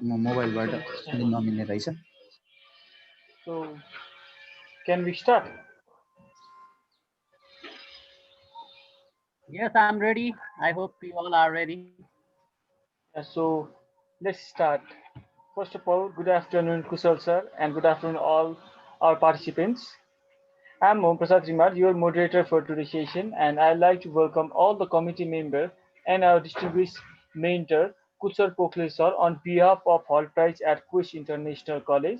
म मोबाइलबाट पनि Understandable. नमिल्ने रहेछ। So, can we start? Yes, I'm ready. I hope you all are ready. So, let's start. First of all, good afternoon, Kusal sir, and good afternoon, all our participants. I'm Om Prasad Rimar, your moderator for today's session, and I'd like to welcome all the committee members and our distinguished mentor, Kusal Pokhle sir, on behalf of Hultprize at Quish International College.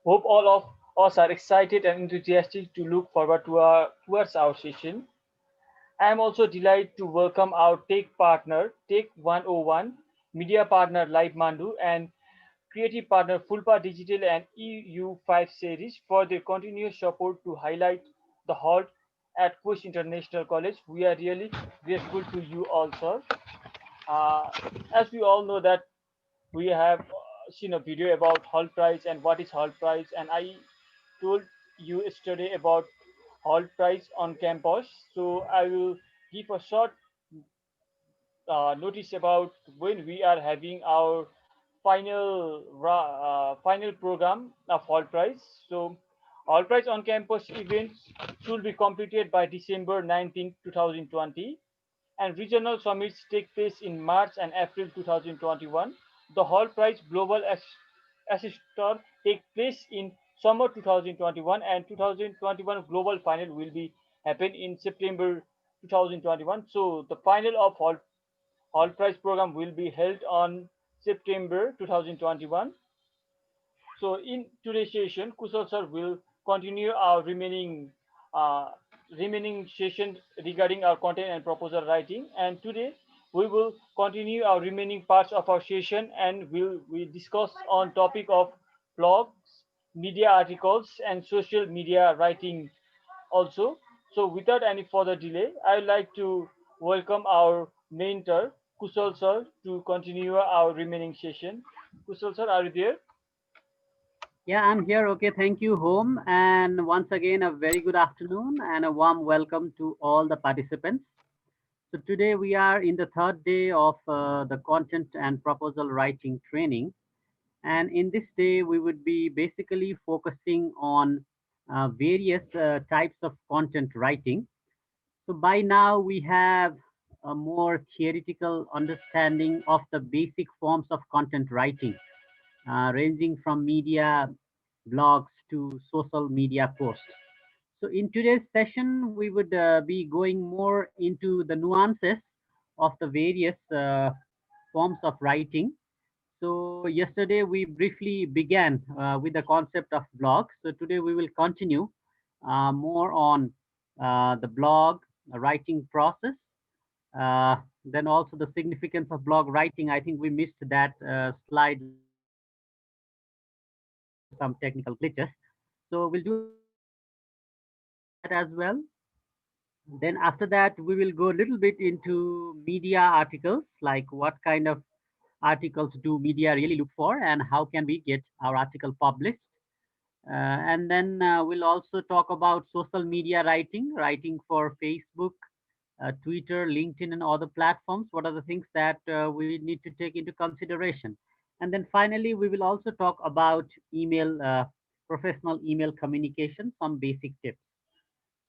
Hope all of us are excited and enthusiastic to look forward to towards our session. I am also delighted to welcome our tech partner, Tech 101, media partner Live Mandu, and creative partner Fulpa Digital and EU5 series for their continuous support to highlight the halt at Push International College. We are really grateful to you all, sir. Uh, as we all know that we have seen a video about Hultprize and what is Hultprize, and I told you yesterday about Hultprize on campus. So I will give a short notice about when we are having our final program of Hultprize. So Hultprize on campus events should be completed by December 19, 2020, and regional summits take place in March and April 2021. The Hall Prize Global Assistor take place in summer 2021, and 2021 Global Final will be happen in September 2021. So the final of Hall Prize program will be held on September 2021. So in today's session, Kushal sir will continue our uh, remaining session regarding our content and proposal writing. And today we will continue our remaining parts of our session, and we discuss on topic of blogs, media articles, and social media writing also. So without any further delay, I would like to welcome our mentor Kushal sir to continue our remaining session. Kushal sir, are you there? Yeah, I'm here. Okay, thank you, Home. And once again, a very good afternoon and a warm welcome to all the participants. So today we are in the third day of the content and proposal writing training. And in this day, we would be basically focusing on various types of content writing. So by now, we have a more theoretical understanding of the basic forms of content writing, ranging from media, blogs to social media posts. So in today's session, we would be going more into the nuances of the various forms of writing. So yesterday we briefly began with the concept of blog. So today we will continue more on the blog writing process. Then also the significance of blog writing. I think we missed that slide due to some technical glitches. So we'll do that as well. Then after that, we will go a little bit into media articles, like what kind of articles do media really look for and how can we get our article published. And then we'll also talk about social media writing, writing for Facebook, Twitter, LinkedIn, and other platforms. What are the things that we need to take into consideration? And then finally, we will also talk about email, professional email communication, some basic tips.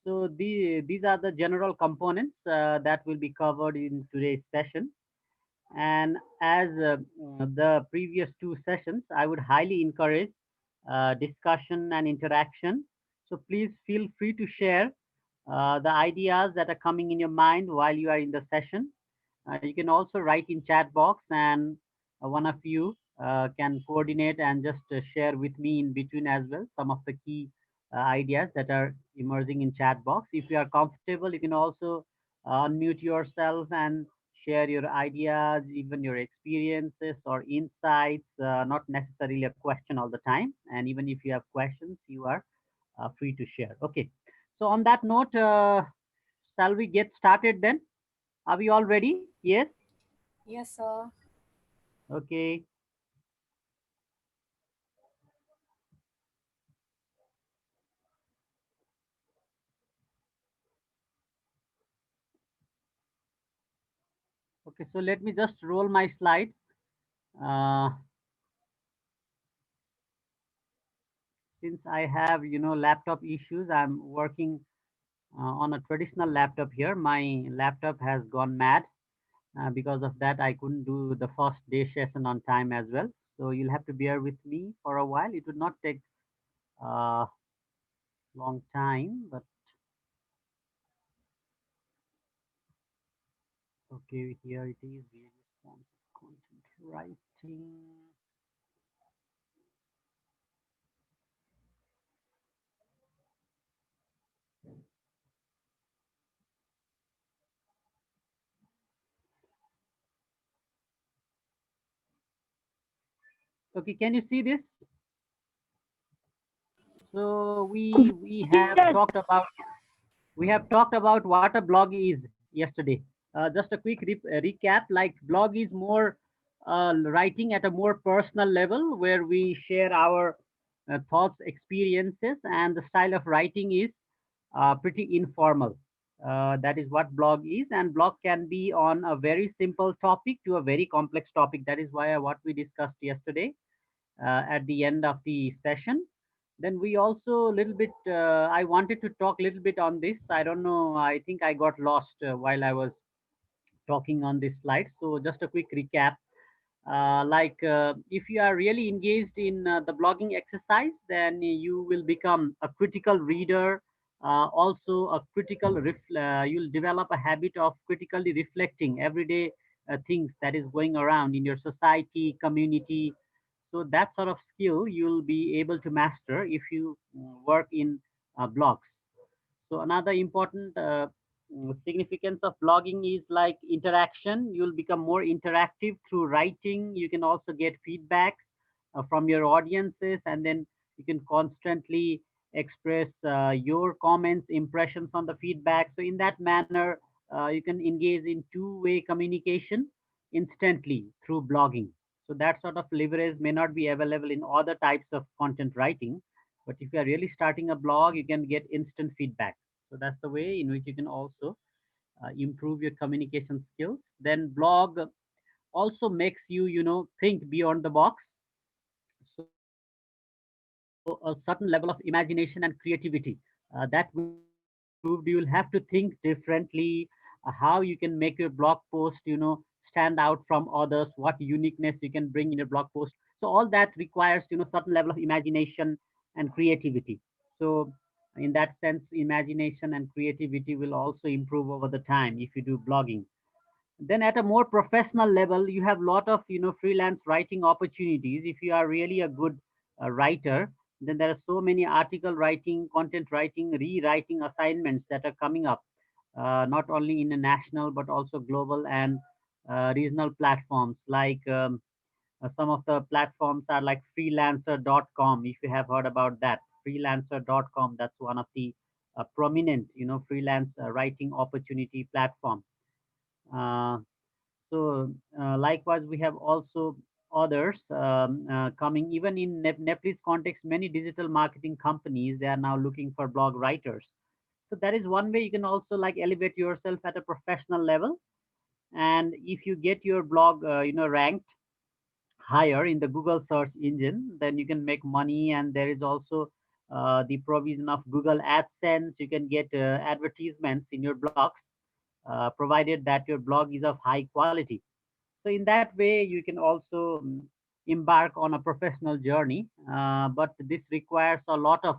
So these are the general components that will be covered in today's session. And as the previous two sessions, I would highly encourage discussion and interaction. So please feel free to share the ideas that are coming in your mind while you are in the session. You can also write in chat box, and one of you can coordinate and just share with me in between as well some of the key ideas that are emerging in chat box. If you are comfortable, you can also unmute yourself and share your ideas, even your experiences or insights, not necessarily a question all the time. And even if you have questions, you are free to share. Okay. So on that note, shall we get started then? Are we all ready? Yes? Yes, sir. Okay. Okay. So let me just roll my slide. Uh, since I have, laptop issues, I'm working on a traditional laptop here. My laptop has gone mad. Because of that, I couldn't do the first day session on time as well. So you'll have to bear with me for a while. It would not take a long time, but okay, here it is. Various forms of content writing. Okay, can you see this? So we have talked about what a blog is yesterday. Just a quick recap. Like blog is more writing at a more personal level, where we share our thoughts, experiences, and the style of writing is pretty informal. That is what blog is, and blog can be on a very simple topic to a very complex topic. That is why what we discussed yesterday at the end of the session. Then we also a little bit. I wanted to talk a little bit on this. I don't know. I think I got lost while I was talking on this slide. So just a quick recap. If you are really engaged in the blogging exercise, then you will become a critical reader. Also, you'll develop a habit of critically reflecting everyday things that is going around in your society, community. So that sort of skill you'll be able to master if you work in blogs. So another important significance of blogging is like interaction. You'll become more interactive through writing. You can also get feedback from your audiences, and then you can constantly express your comments, impressions on the feedback. So in that manner, you can engage in two-way communication instantly through blogging. So that sort of leverage may not be available in other types of content writing, but if you are really starting a blog, you can get instant feedback. So that's the way in which you can also improve your communication skills. Then blog also makes you, think beyond the box. So a certain level of imagination and creativity that will be improved. You will have to think differently, how you can make your blog post, stand out from others, what uniqueness you can bring in your blog post. So all that requires, certain level of imagination and creativity. So in that sense, imagination and creativity will also improve over the time if you do blogging. Then at a more professional level, you have a lot of freelance writing opportunities. If you are really a good writer, then there are so many article writing, content writing, rewriting assignments that are coming up, not only in a national but also global and regional platforms. Like some of the platforms are like freelancer.com, if you have heard about that. Freelancer.com, that's one of the prominent freelance writing opportunity platform. uh, Likewise, we have also others coming. Even in Nepalese context, many digital marketing companies, they are now looking for blog writers. So that is one way you can also like elevate yourself at a professional level. And if you get your blog, ranked higher in the Google search engine, then you can make money. And there is also the provision of Google AdSense. You can get advertisements in your blogs, provided that your blog is of high quality. So in that way, you can also embark on a professional journey. But this requires a lot of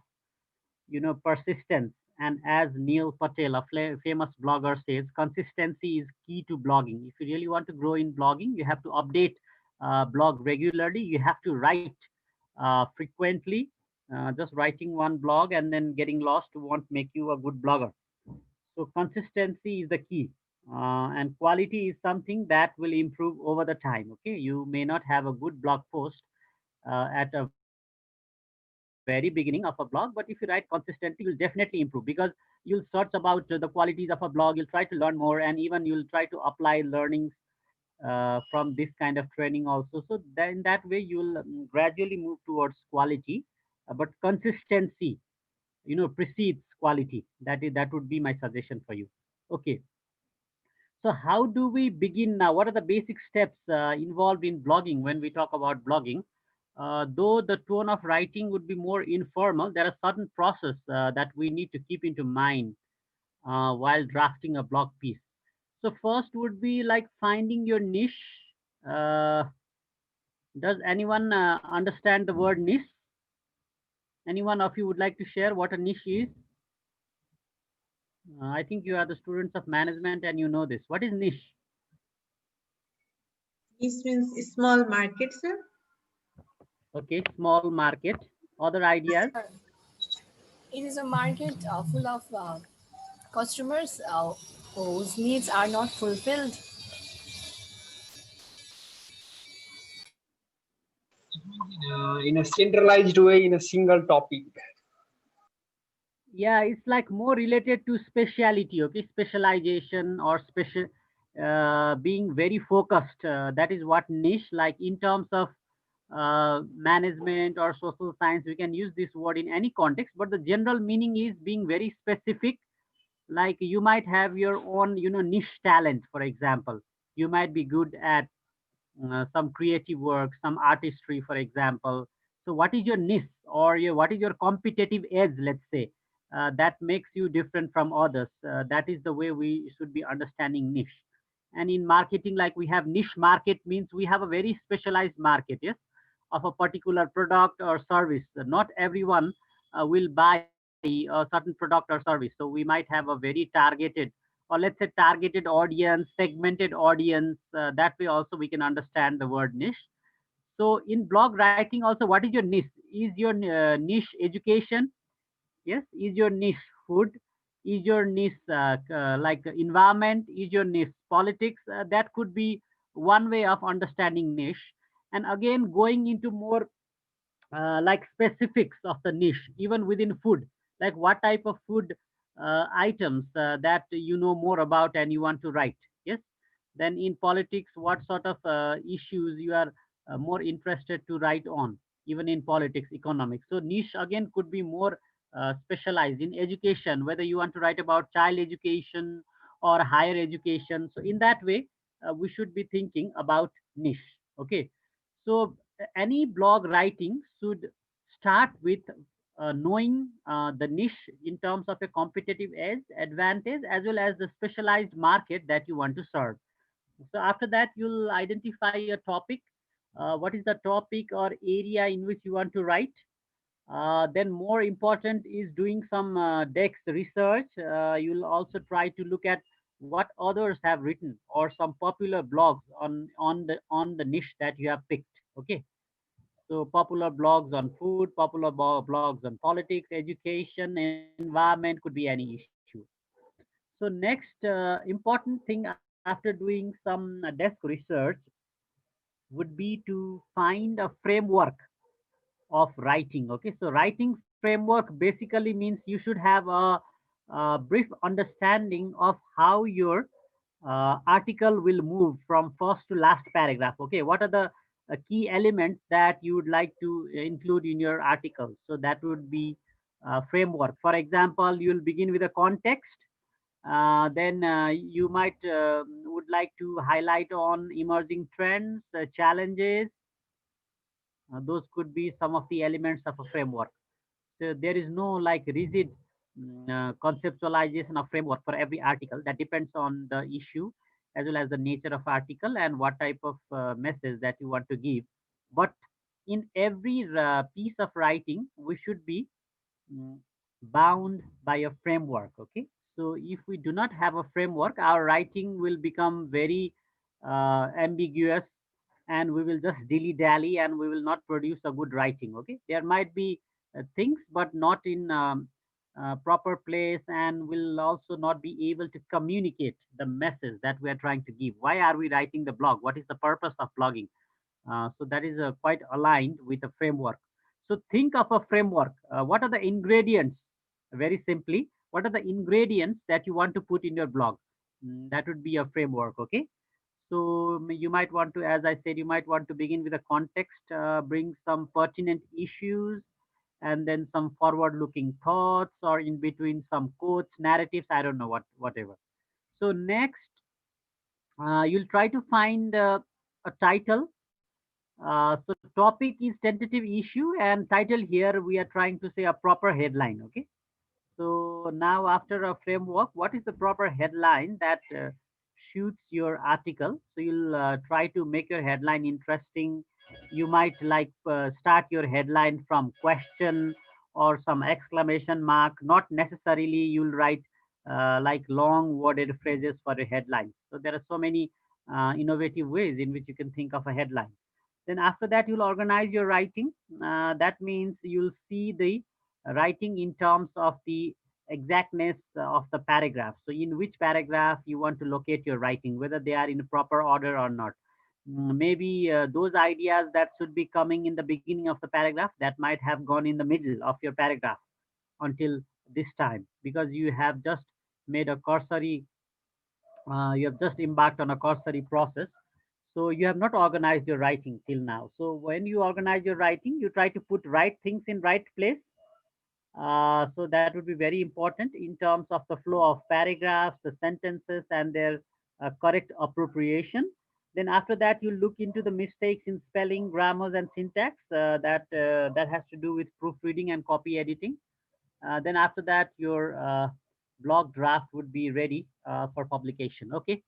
persistence. And as Neil Patel, a famous blogger, says, consistency is key to blogging. If you really want to grow in blogging, you have to update blog regularly. You have to write frequently. Just writing one blog and then getting lost won't make you a good blogger. So consistency is the key. And quality is something that will improve over the time. Okay, you may not have a good blog post at a very beginning of a blog, but if you write consistently, you'll definitely improve, because you'll search about the qualities of a blog. You'll try to learn more, and even you'll try to apply learnings from this kind of training also. So then in that way, you'll gradually move towards quality, but consistency precedes quality. That would be my suggestion for you. Okay. So how do we begin now? What are the basic steps involved in blogging when we talk about blogging? Though the tone of writing would be more informal, there are certain process that we need to keep into mind while drafting a blog piece. So first would be like finding your niche. Uh, does anyone understand the word niche? Anyone of you would like to share what a niche is? I think you are the students of management and you know this. What is niche? This means small market, sir. Okay, small market. Other ideas? Sir, it is a market full of customers whose needs are not fulfilled. In a centralized way in a single topic. Yeah, it's like more related to speciality, okay, specialization or special, being very focused. That is what niche, like in terms of management or social science, we can use this word in any context, but the general meaning is being very specific. Like you might have your own, niche talent, for example. You might be good at some creative work, some artistry, for example. So, what is your niche or what is your competitive edge, let's say, that makes you different from others? That is the way we should be understanding niche. And in marketing, like we have niche market means we have a very specialized market, yes, of a particular product or service. Not everyone will buy a certain product or service. So we might have a very targeted, or let's say targeted audience, segmented audience. That way also we can understand the word niche. So in blog writing also, what is your niche? Is your niche education? Yes. Is your niche food? Is your niche like environment? Is your niche politics? That could be one way of understanding niche. And again, going into more like specifics of the niche, even within food, like what type of food items that you know more about and you want to write. Yes. Then in politics, what sort of issues you are more interested to write on, even in politics, economics. So niche again could be more specialized in education, whether you want to write about child education or higher education. So in that way, we should be thinking about niche. Okay. So any blog writing should start with knowing the niche in terms of a competitive edge, advantage, as well as the specialized market that you want to serve. So after that, you'll identify a topic. What is the topic or area in which you want to write? Then more important is doing some Dex research. You'll also try to look at what others have written or some popular blogs on the niche that you have picked. Okay. So popular blogs on food, popular blogs on politics, education, environment, could be any issue. So next important thing after doing some desk research would be to find a framework of writing. Okay, so writing framework basically means you should have a brief understanding of how your article will move from first to last paragraph. Okay, what are the key elements that you would like to include in your article? So that would be framework. For example, you'll begin with a context. Then you might would like to highlight on emerging trends, challenges. Those could be some of the elements of a framework. So there is no like rigid conceptualization of framework for every article. That depends on the issue as well as the nature of article and what type of message that you want to give. But in every piece of writing, we should be mm, bound by a framework. Okay, so if we do not have a framework, our writing will become very ambiguous, and we will just dilly dally and we will not produce a good writing. Okay, there might be things but not in proper place, and will also not be able to communicate the message that we are trying to give. Why are we writing the blog? What is the purpose of blogging? So that is quite aligned with a framework. So think of a framework. What are the ingredients? Very simply, what are the ingredients that you want to put in your blog? That would be a framework. Okay. So you might want to, as I said, you might want to begin with a context, bring some pertinent issues, and then some forward-looking thoughts, or in between some quotes, narratives. I don't know whatever. So next, You'll try to find a title. So topic is tentative issue, and title here we are trying to say a proper headline. Okay. So now after a framework, what is the proper headline that shoots your article? So you'll try to make your headline interesting. You might like start your headline from question or some exclamation mark. Not necessarily you'll write like long worded phrases for a headline. So there are so many innovative ways in which you can think of a headline. Then after that, you'll organize your writing. That means you'll see the writing in terms of the exactness of the paragraph. So in which paragraph you want to locate your writing, whether they are in proper order or not. Maybe those ideas that should be coming in the beginning of the paragraph that might have gone in the middle of your paragraph until this time, because you have just made a cursory, you have just embarked on a cursory process. So you have not organized your writing till now. So when you organize your writing, you try to put right things in right place. So that would be very important in terms of the flow of paragraphs, the sentences, and their correct appropriation. Then after that, you look into the mistakes in spelling, grammars, and syntax that has to do with proofreading and copy editing. Then after that, your blog draft would be ready for publication. Okay.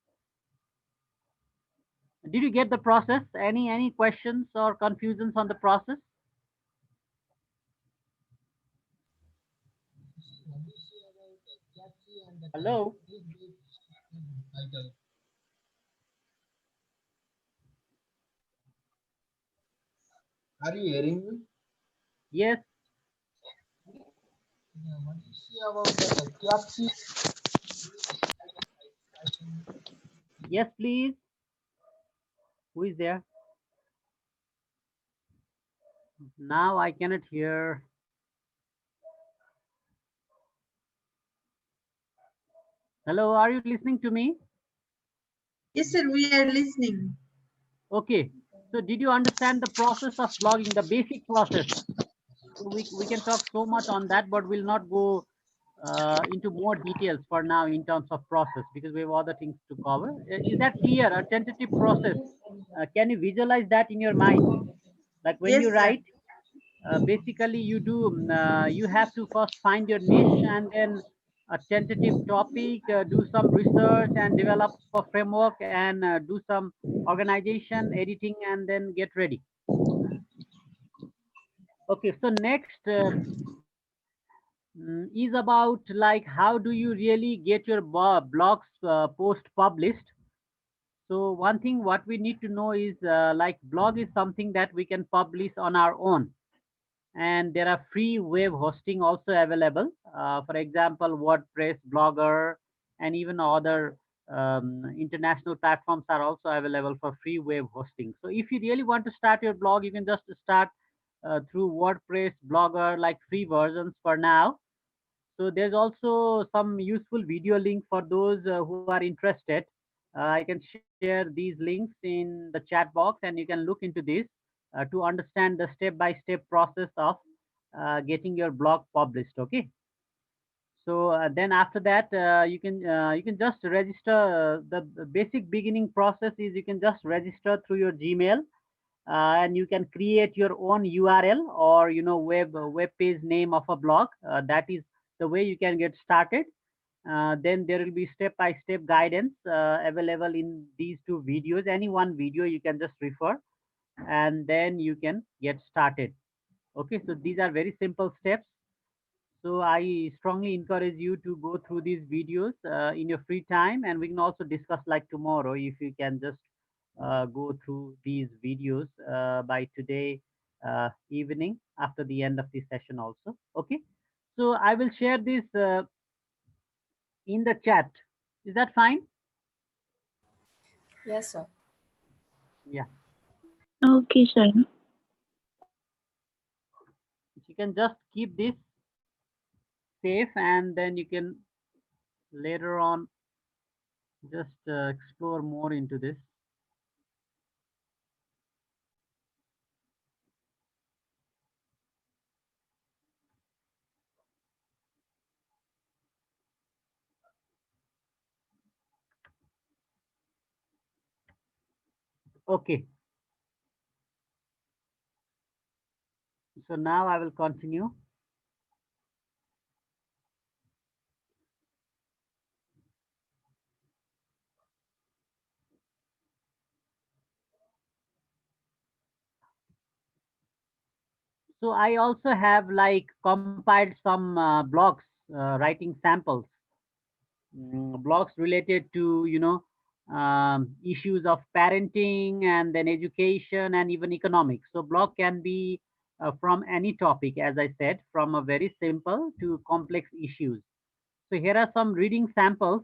Did you get the process? Any questions or confusions on the process? Hello. Are you hearing me? Yes. Yeah, what do you say about the caption? Yes, please. Who is there? Now I cannot hear. Hello, are you listening to me? Yes, sir, we are listening. Okay. So did you understand the process of blogging, the basic process? So we can talk so much on that, but we'll not go into more details for now in terms of process because we have other things to cover. Is that clear? A tentative process. Can you visualize that in your mind? Like when you Yes, sir. write, basically you have to first find your niche and then a tentative topic, do some research and develop a framework and do some organization, editing, and then get ready. Okay, so next is about like how do you really get your blogs post published. So one thing what we need to know is like blog is something that we can publish on our own, and there are free web hosting also available. For example, WordPress, Blogger, and even other international platforms are also available for free web hosting. So if you really want to start your blog, you can just start through WordPress, Blogger, like free versions for now. So there's also some useful video link for those who are interested. I can share these links in the chat box, and you can look into this to understand the step-by-step process of getting your blog published. Okay. So then after that, you can just register. The basic beginning process is you can just register through your Gmail, and you can create your own URL or web page name of a blog. That is the way you can get started. Then there will be step-by-step guidance available in these two videos. Any one video you can just refer, and then you can get started. Okay, so these are very simple steps. So I strongly encourage you to go through these videos in your free time, and we can also discuss like tomorrow if you can just go through these videos by today evening after the end of this session also. Okay, so I will share this in the chat. Is that fine? Yes, sir. Yeah. Okay, sir. You can just keep this safe, and then you can later on just explore more into this. Okay, so now I will continue. So I also have like compiled some blogs, writing samples, blogs related to, issues of parenting and then education and even economics. So blog can be from any topic, as I said, from a very simple to complex issues. So here are some reading samples.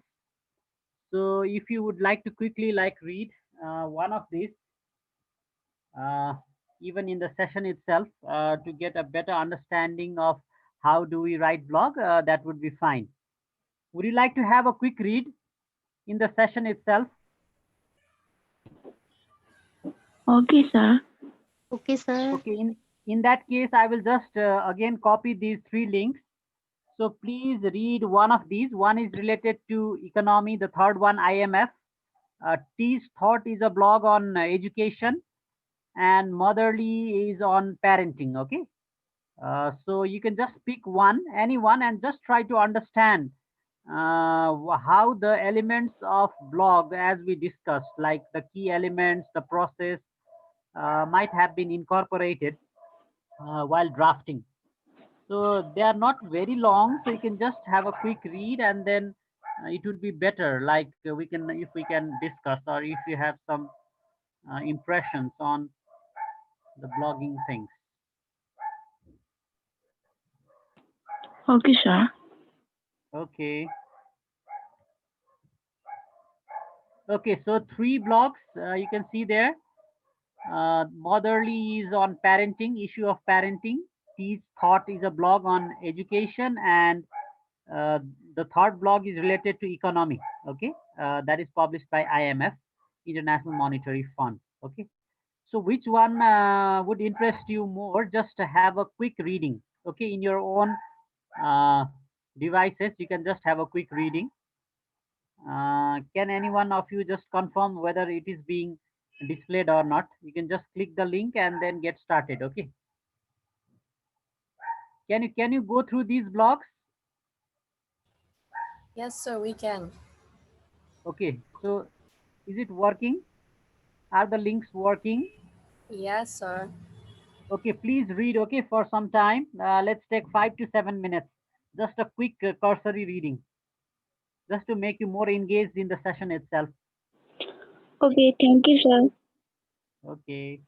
So if you would like to quickly like read one of these, uh, even in the session itself, to get a better understanding of how do we write blog, that would be fine. Would you like to have a quick read in the session itself? Okay, sir. Okay, sir. Okay, in that case, I will just again copy these three links. So please read one of these. One is related to economy, the third one IMF. T's Thought is a blog on education, and Motherly is on parenting. Okay, so you can just pick one, any one, and just try to understand how the elements of blog, as we discussed, like the key elements, the process, might have been incorporated while drafting. So they are not very long, so you can just have a quick read, and then it would be better. Like we can, if we can discuss, or if you have some impressions on the blogging things. Okay, sir. Okay. Okay, so three blogs you can see there. Motherly is on parenting, issue of parenting. Teach Thought is a blog on education, and uh, the third blog is related to economy. Okay, that is published by IMF, International Monetary Fund. Okay, so which one would interest you more? Just to have a quick reading. Okay, in your own uh, devices, you can just have a quick reading. Can any one of you just confirm whether it is being displayed or not? You can just click the link and then get started. Okay. Can you go through these blogs? Yes, sir, we can. Okay. So is it working? Are the links working? Yes, sir. Okay. Please read. Okay, for some time. Let's take 5 to 7 minutes. Just a quick cursory reading, just to make you more engaged in the session itself. Okay, thank you, sir. Okay.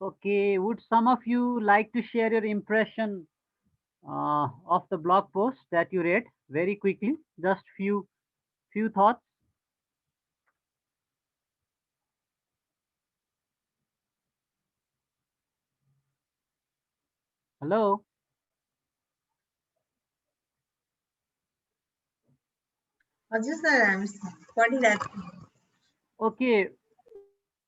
Okay, would some of you like to share your impression of the blog post that you read very quickly? Just few thoughts. Hello. Ajay sir, what did I? Okay,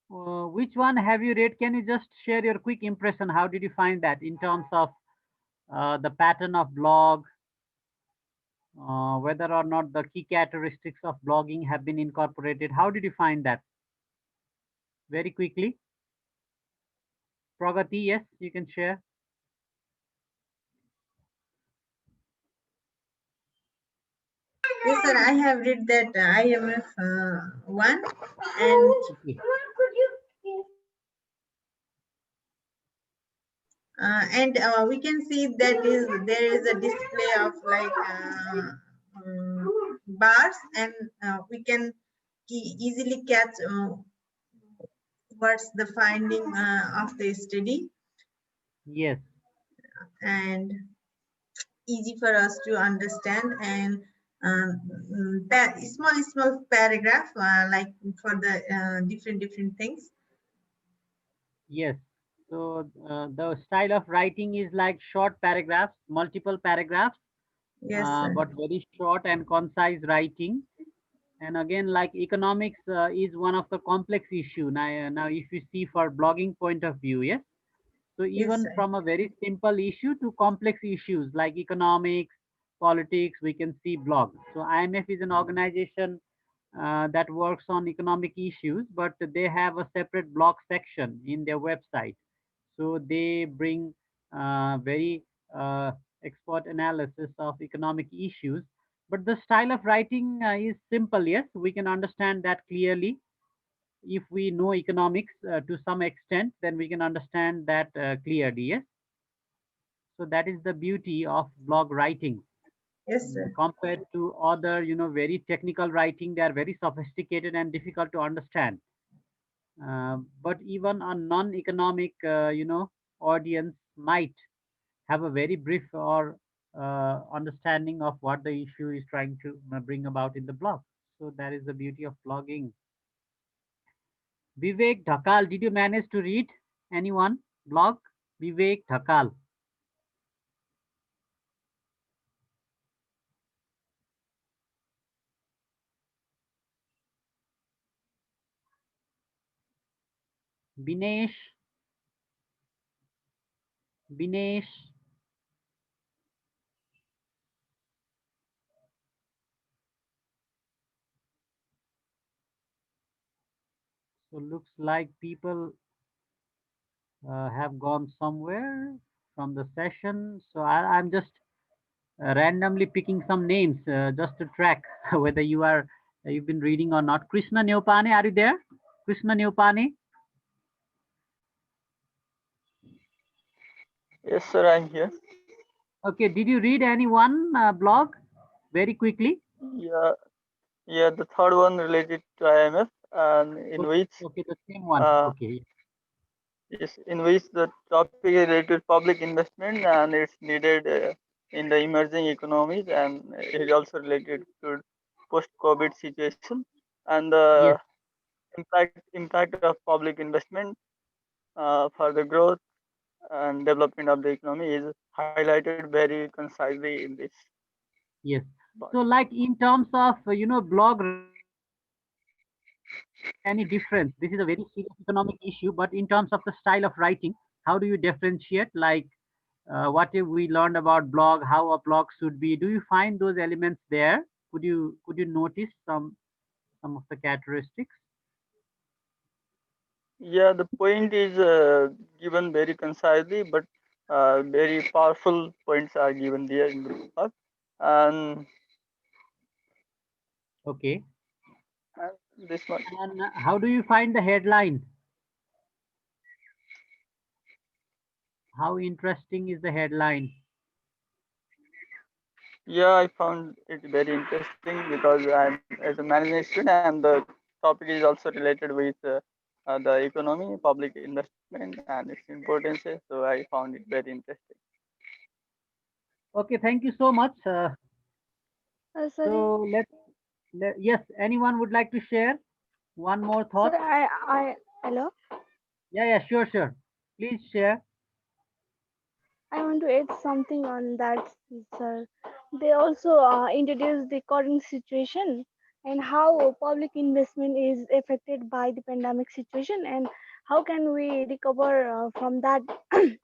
which one have you read? Can you just share your quick impression? How did you find that in terms of the pattern of blog, whether or not the key characteristics of blogging have been incorporated? How did you find that? Very quickly. Pragati, yes, you can share. Yes, sir. I have read that IMF one, and Okay. we can see that there is a display of like bars, and we can easily catch what's the finding of the study, Yes. and easy for us to understand, and that small paragraph like for the different things. Yes. So the style of writing is like short paragraphs, multiple paragraphs, Yes, sir. but very short and concise writing. And again, like economics is one of the complex issue. Now, if you see for blogging point of view, yes. So Yes, even sir. from a very simple issue to complex issues like economics, politics, we can see blog. So IMF is an organization that works on economic issues, but they have a separate blog section in their website. So they bring very uh, expert analysis of economic issues. But the style of writing is simple, yes, we can understand that clearly. If we know economics to some extent, then we can understand that clearly, yes. So that is the beauty of blog writing. Yes, sir. Compared to other, very technical writing, they are very sophisticated and difficult to understand. But even a non-economic, audience might have a very brief or understanding of what the issue is trying to bring about in the blog. So that is the beauty of blogging. Vivek Dhakal, did you manage to read anyone blog? Vivek Dhakal. Binesh. Binesh. So looks like people have gone somewhere from the session. So I'm just randomly picking some names just to track whether you've been reading or not. Krishna Neopane, are you there? Krishna Neopane. Yes, sir, I'm here. Okay, did you read any one blog very quickly? Yeah, yeah, the third one related to IMF, and in which, Okay, the same one. uh, Okay, yes, in which the topic is related to public investment, and it's needed in the emerging economies, and it is also related to post-COVID situation, and the yes, impact of public investment for the growth and development of the economy is highlighted very concisely in this yes. part. So, like in terms of blog writing, do you find any difference? This is a very serious economic issue, but in terms of the style of writing, how do you differentiate? Like, what have we learned about blog? How a blog should be? Do you find those elements there? Could you notice some of the characteristics? Yeah, the point is given very concisely, but very powerful points are given there in the book. And Okay. this one, And how do you find the headline? How interesting is the headline? yeah, I found it very interesting because I'm as a management student, and the topic is also related with the economy, public investment, and its importance. So I found it very interesting. Okay, thank you so much. Sorry, So yes, anyone would like to share one more sir. thought? Hello. Yeah, sure, sure. Please share. I want to add something on that, sir. They also introduce the current situation and how public investment is affected by the pandemic situation, and how can we recover from that Okay,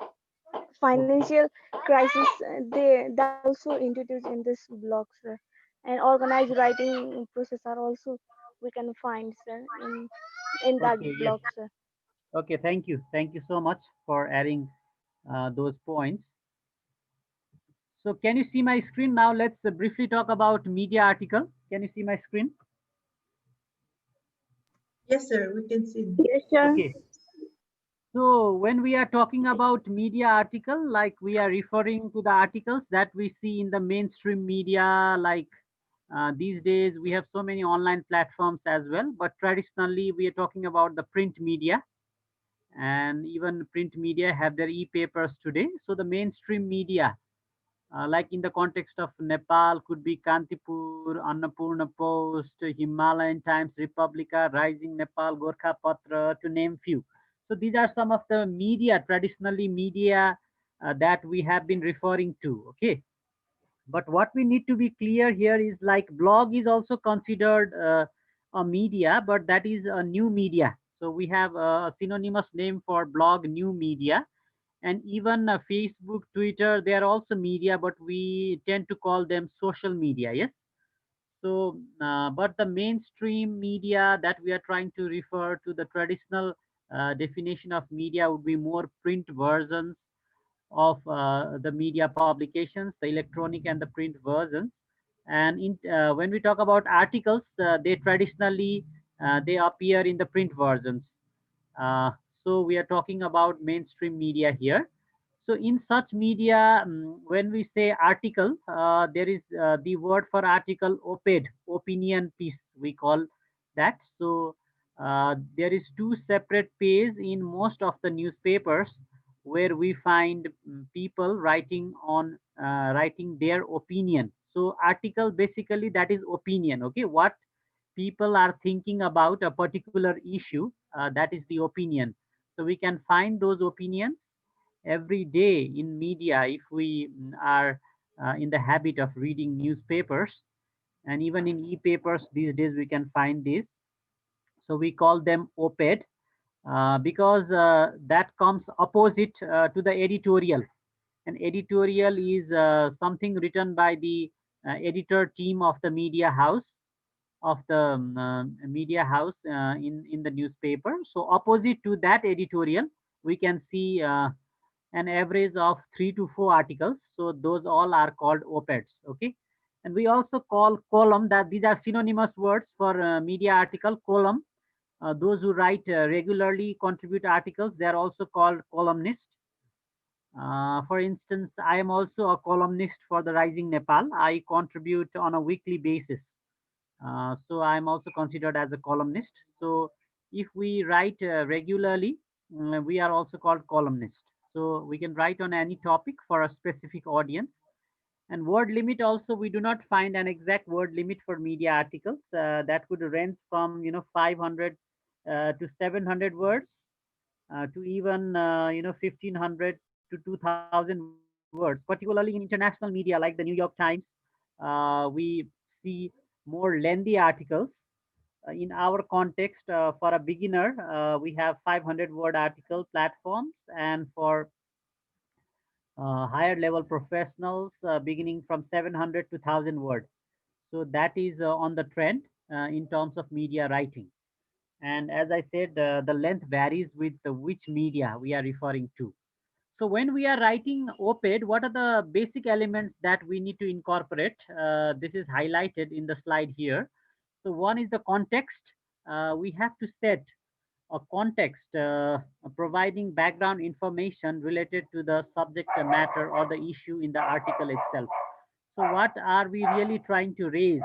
financial crisis. They that also introduced in this blog, sir. And organized writing process are also we can find, sir, in that okay, yes. blog, sir. Okay, thank you. Thank you so much for adding those points. So can you see my screen now? Let's briefly talk about media article. Can you see my screen? Yes, sir. We can see. Yes, sir. Okay. So when we are talking about media article, like we are referring to the articles that we see in the mainstream media, like these days we have so many online platforms as well, but traditionally we are talking about the print media, and even print media have their e-papers today. So the mainstream media, like in the context of Nepal, could be Kantipur, Annapurna Post, Himalayan Times, Republica, Rising Nepal, Gorkha Patra, to name few. So these are some of the media, traditionally media that we have been referring to. Okay. But what we need to be clear here is like blog is also considered a media, but that is a new media. So we have a synonymous name for blog, new media. And even Facebook, Twitter, they are also media, but we tend to call them social media. Yes. So, but the mainstream media that we are trying to refer to, the traditional definition of media would be more print versions of the media publications, the electronic and the print versions. And when we talk about articles, they traditionally they appear in the print versions. Uh, so we are talking about mainstream media here. So in such media, when we say article, there is the word for article oped, opinion piece, we call that. So there is two separate pages in most of the newspapers where we find people writing their opinion. So article basically that is opinion. Okay, what people are thinking about a particular issue, that is the opinion. So we can find those opinions every day in media if we are in the habit of reading newspapers, and even in e-papers these days we can find this. So we call them op-ed because that comes opposite to the editorial. An editorial is something written by the editor team of the media house in the newspaper. So opposite to that editorial, we can see an average of 3 to 4 articles. So those all are called op-eds. Okay, and we also call column, that these are synonymous words for media article. Column, those who write regularly contribute articles, they are also called columnists. For instance, I am also a columnist for the Rising Nepal. I contribute on a weekly basis. So I'm also considered as a columnist. So if we write regularly, we are also called columnist. So we can write on any topic for a specific audience. And word limit also, we do not find an exact word limit for media articles. That would range from 500 to 700 words, to even 1500 to 2000 words, particularly in international media like the New York Times. We see more lengthy articles. In our context, for a beginner, we have 500-word article platforms, and for higher level professionals, beginning from 700 to 1000 words. So that is on the trend in terms of media writing. And as I said, the length varies with which media we are referring to. So when we are writing op-ed, what are the basic elements that we need to incorporate? This is highlighted in the slide here. So one is the context. We have to set a context, providing background information related to the subject matter or the issue in the article itself. So what are we really trying to raise?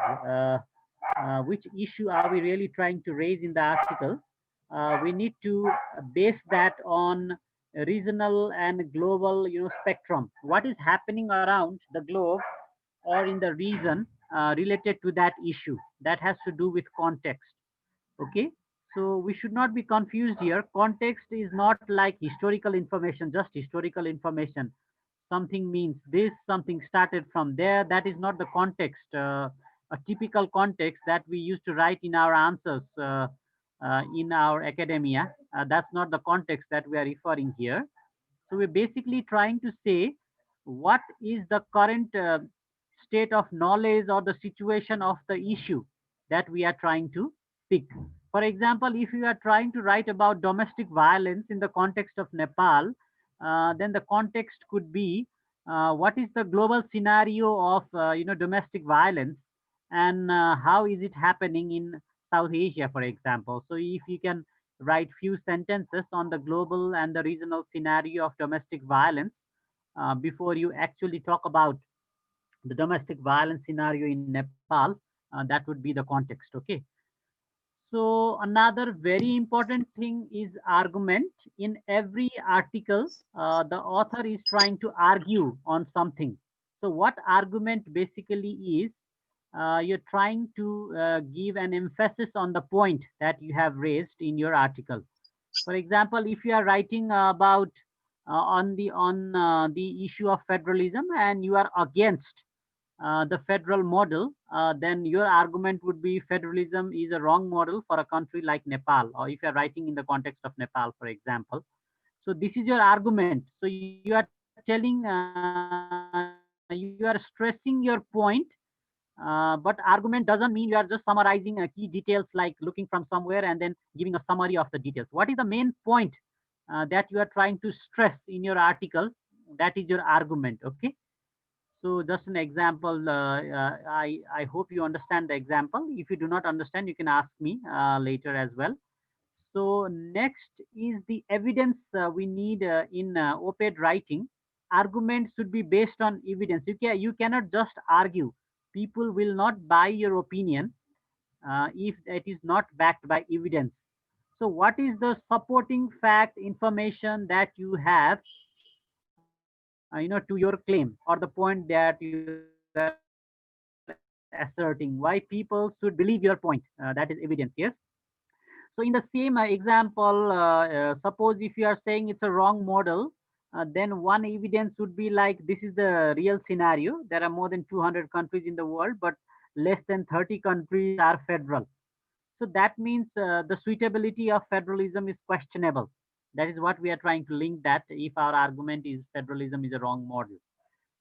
Which issue are we really trying to raise in the article? we need to base that on regional and global, spectrum. What is happening around the globe or in the region related to that issue? That has to do with context. Okay, so we should not be confused here. Context is not like historical information, just historical information. Something means this, something started from there. That is not the context, a typical context that we used to write in our answers in our academia. That's not the context that we are referring here. So we're basically trying to say what is the current state of knowledge or the situation of the issue that we are trying to pick. For example, if you are trying to write about domestic violence in the context of Nepal, then the context could be what is the global scenario of domestic violence, and how is it happening in South Asia, for example. So if you can write few sentences on the global and the regional scenario of domestic violence before you actually talk about the domestic violence scenario in Nepal, that would be the context. Okay. So another very important thing is argument. In every article, the author is trying to argue on something. So what argument basically is, you're trying to give an emphasis on the point that you have raised in your article. For example, if you are writing about on the issue of federalism and you are against the federal model, then your argument would be federalism is a wrong model for a country like Nepal, or if you are writing in the context of Nepal, for example. So this is your argument. So you are telling, you are stressing your point, but argument doesn't mean you are just summarizing key details like looking from somewhere and then giving a summary of the details. What is the main point that you are trying to stress in your article? That is your argument. Okay. So just an example. I hope you understand the example. If you do not understand, you can ask me later as well. So next is the evidence we need in op-ed writing. Arguments should be based on evidence. You cannot just argue. People will not buy your opinion if it is not backed by evidence. So what is the supporting fact information that you have, to your claim or the point that you are asserting? Why people should believe your point? That is evidence. Yes. So in the same example, suppose if you are saying it's a wrong model, then one evidence would be like this is the real scenario. There are more than 200 countries in the world, but less than 30 countries are federal. So that means the suitability of federalism is questionable. That is what we are trying to link, that if our argument is federalism is a wrong model.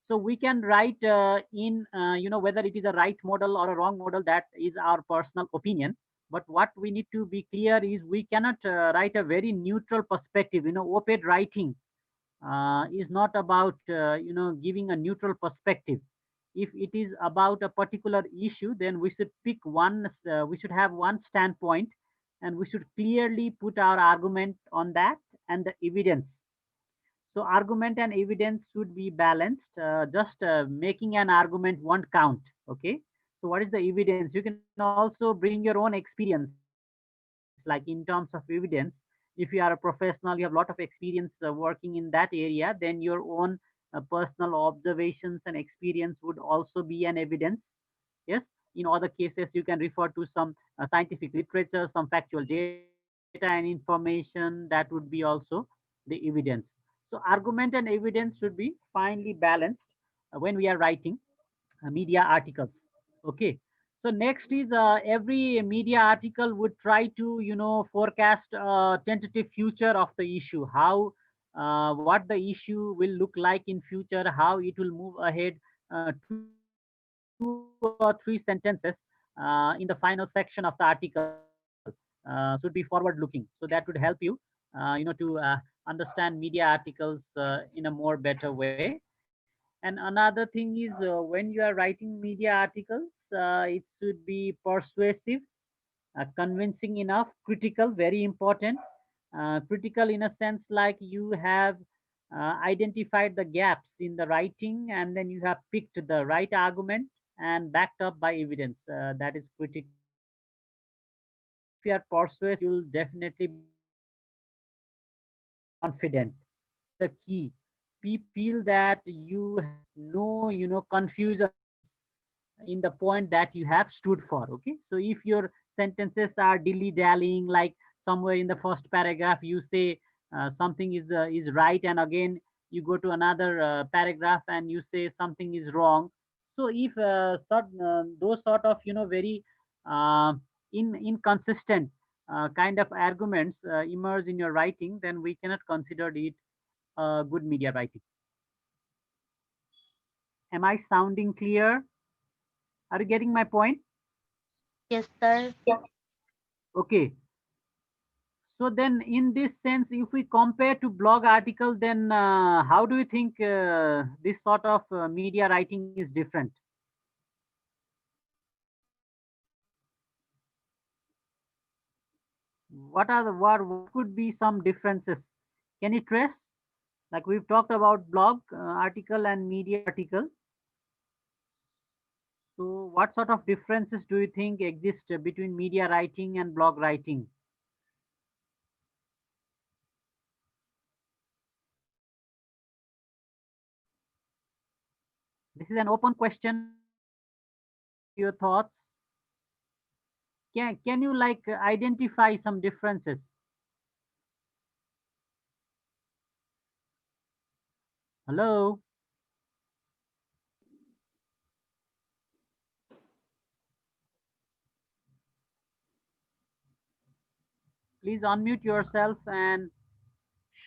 So we can write in whether it is a right model or a wrong model, that is our personal opinion. But what we need to be clear is we cannot write a very neutral perspective. Op-ed writing is not about giving a neutral perspective. If it is about a particular issue, then we should pick one. We should have one standpoint, and we should clearly put our argument on that and the evidence. So argument and evidence should be balanced. Just making an argument won't count. Okay. So what is the evidence? You can also bring your own experience, like in terms of evidence. If you are a professional, you have a lot of experience working in that area, then your own personal observations and experience would also be an evidence. Yes. In other cases, you can refer to some scientific literature, some factual data and information. That would be also the evidence. So argument and evidence should be finely balanced when we are writing media articles. Okay. So next is every media article would try to forecast a tentative future of the issue, how what the issue will look like in future, how it will move ahead. 2 or 3 sentences in the final section of the article should be forward looking. So that would help you to understand media articles in a more better way. And another thing is when you are writing media articles, it should be persuasive, convincing enough, critical, very important. Critical in a sense like you have identified the gaps in the writing, and then you have picked the right argument and backed up by evidence. That is critical. And another thing is you are persuasive, you'll definitely be confident. This is the key. People feel that you have no, confusion in the point that you have stood for. Okay, so if your sentences are dilly dallying, like somewhere in the first paragraph you say something is right, and again you go to another paragraph and you say something is wrong. So if those sort of very uh, inconsistent kind of arguments emerge in your writing, then we cannot consider it good media writing. Am I sounding clear? Are you getting my point? Yes, sir. Okay. So then, in this sense, if we compare to blog article, then how do you think this sort of media writing is different? What could be some differences? Can you trace? Like we've talked about blog article and media article. So what sort of differences do you think exist between media writing and blog writing? This is an open question. Share your thoughts. Can you like identify some differences? Hello. Please unmute yourself and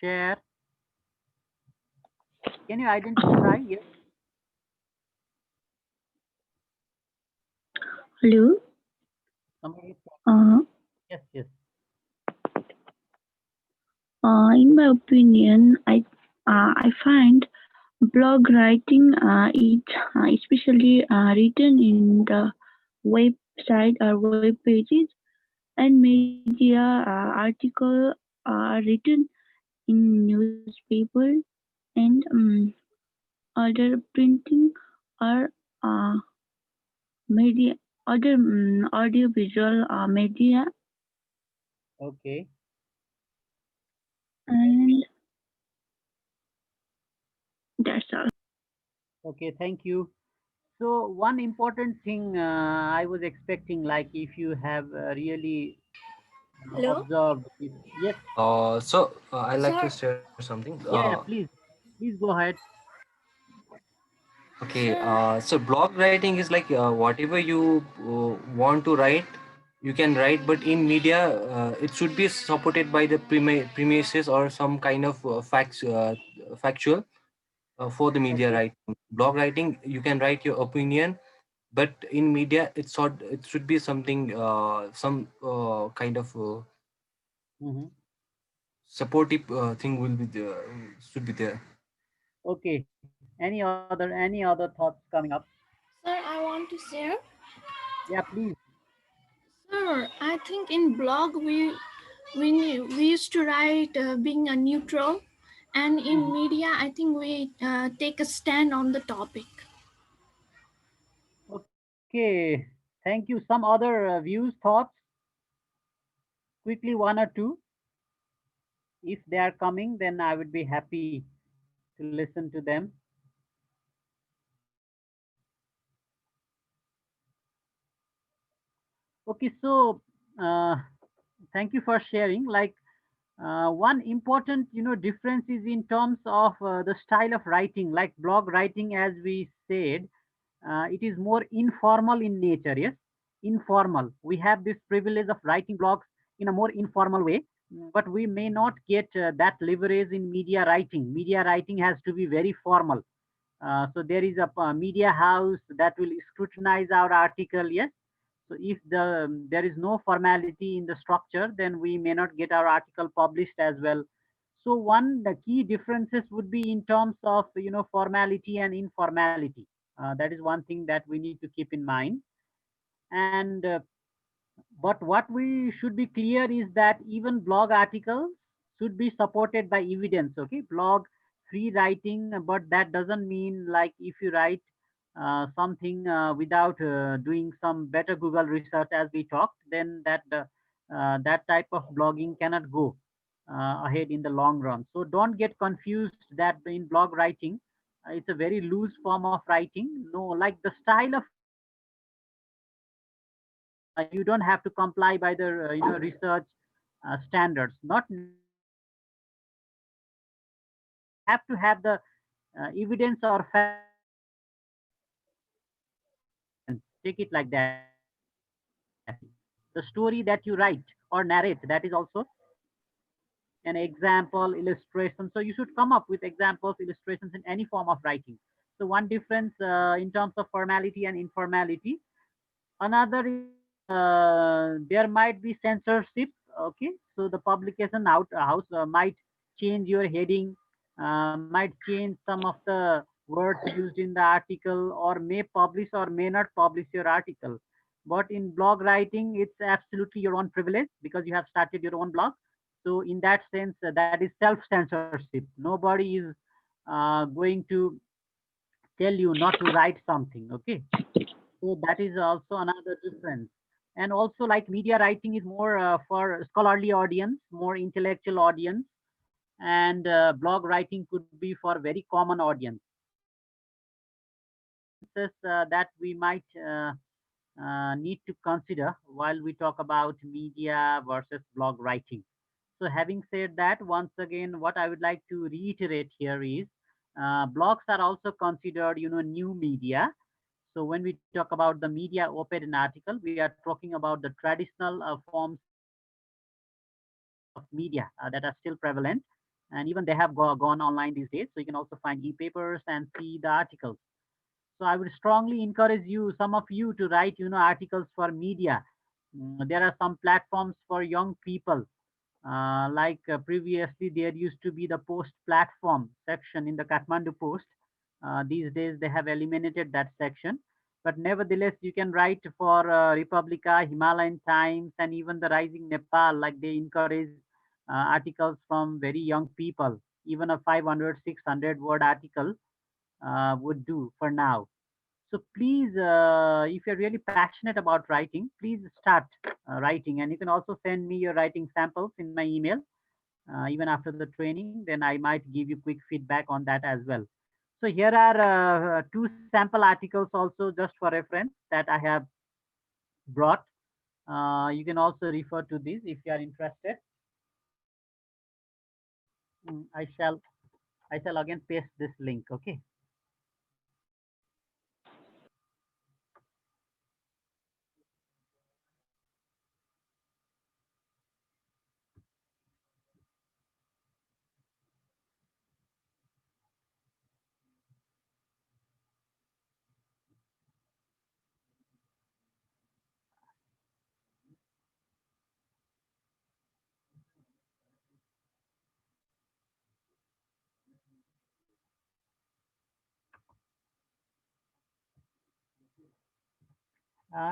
share. Can you identify? Yes. Hello. Somebody. Uh, Yes. Yes. in my opinion, I find blog writing is especially written in the website or web pages, and media article are written in newspaper and other printing or uh, media, other audio visual media, Okay. and that's all. Okay. Thank you. So one important thing I was expecting, like if you have really Hello, observed, yes, I like to sir. share something. yeah, yeah, please go ahead. Okay, Sir, so blog writing is like whatever you want to write, you can write, but in media, it should be supported by the premises or some kind of factual for the media Okay. writing. Blog writing, you can write your opinion, but in media, it should be something, some kind of Hmm. supportive thing will be there, should be there. Okay. Any other thoughts coming up? sir, I want to share. Yeah, please. Sir, I think in blog we used to write being a neutral, and in Mhm. media I think we take a stand on the topic. Okay. Thank you. Some other views, thoughts, quickly one or two. If they are coming, then I would be happy to listen to them. Okay, so uh, thank you for sharing. Like one important, difference is in terms of the style of writing. Like blog writing, as we said, it is more informal in nature. Yes, informal. We have this privilege of writing blogs in a more informal way, but we may not get that leverage in media writing. Media writing has to be very formal. So there is a media house that will scrutinize our article. Yes. So if there is no formality in the structure, then we may not get our article published as well. So one the key differences would be in terms of formality and informality. That is one thing that we need to keep in mind. And but what we should be clear is that even blog articles should be supported by evidence. Okay, blog free writing, but that doesn't mean like if you write something without doing some better Google research, as we talked, then that that type of blogging cannot go ahead in the long run. So don't get confused that in blog writing, it's a very loose form of writing. No, like the style of writing is very loose. You don't have to comply by the research standards. Not necessarily you have to comply by the research standards, but you have to have the evidence or facts to write content. Take it like that. The story that you write or narrate, that is also an example, illustration. So you should come up with examples, illustrations in any form of writing. So one difference in terms of formality and informality. Another is there might be censorship. Okay, so the publication house might change your heading, might change some of the words used in the article, or may publish or may not publish your article. But in blog writing, it's absolutely your own privilege because you have started your own blog. So in that sense, that is self censorship. Nobody is going to tell you not to write something. Okay, so that is also another difference. And also, like, media writing is more for scholarly audience, more intellectual audience, and blog writing could be for very common audience. So these are the differences that we might need to consider while we talk about media versus blog writing. So having said that, once again, what I would like to reiterate here is blogs are also considered, new media. So when we talk about the media op-ed and article, we are talking about the traditional forms of media that are still prevalent, and even they have gone online these days. So you can also find e-papers and see the articles. So I would strongly encourage you, some of you, to write, articles for media. There are some platforms for young people. Like previously, there used to be the post platform section in the Kathmandu Post. These days, they have eliminated that section. But nevertheless, you can write for Republica, Himalayan Times, and even the Rising Nepal. Like, they encourage articles from very young people. Even a 500, 600 word article would do for now. So please, if you're really passionate about writing, please start writing. And you can also send me your writing samples in my email, even after the training. Then I might give you quick feedback on that as well. So here are two sample articles also, just for reference, that I have brought. You can also refer to these if you are interested. Mm, I shall again paste this link. Okay.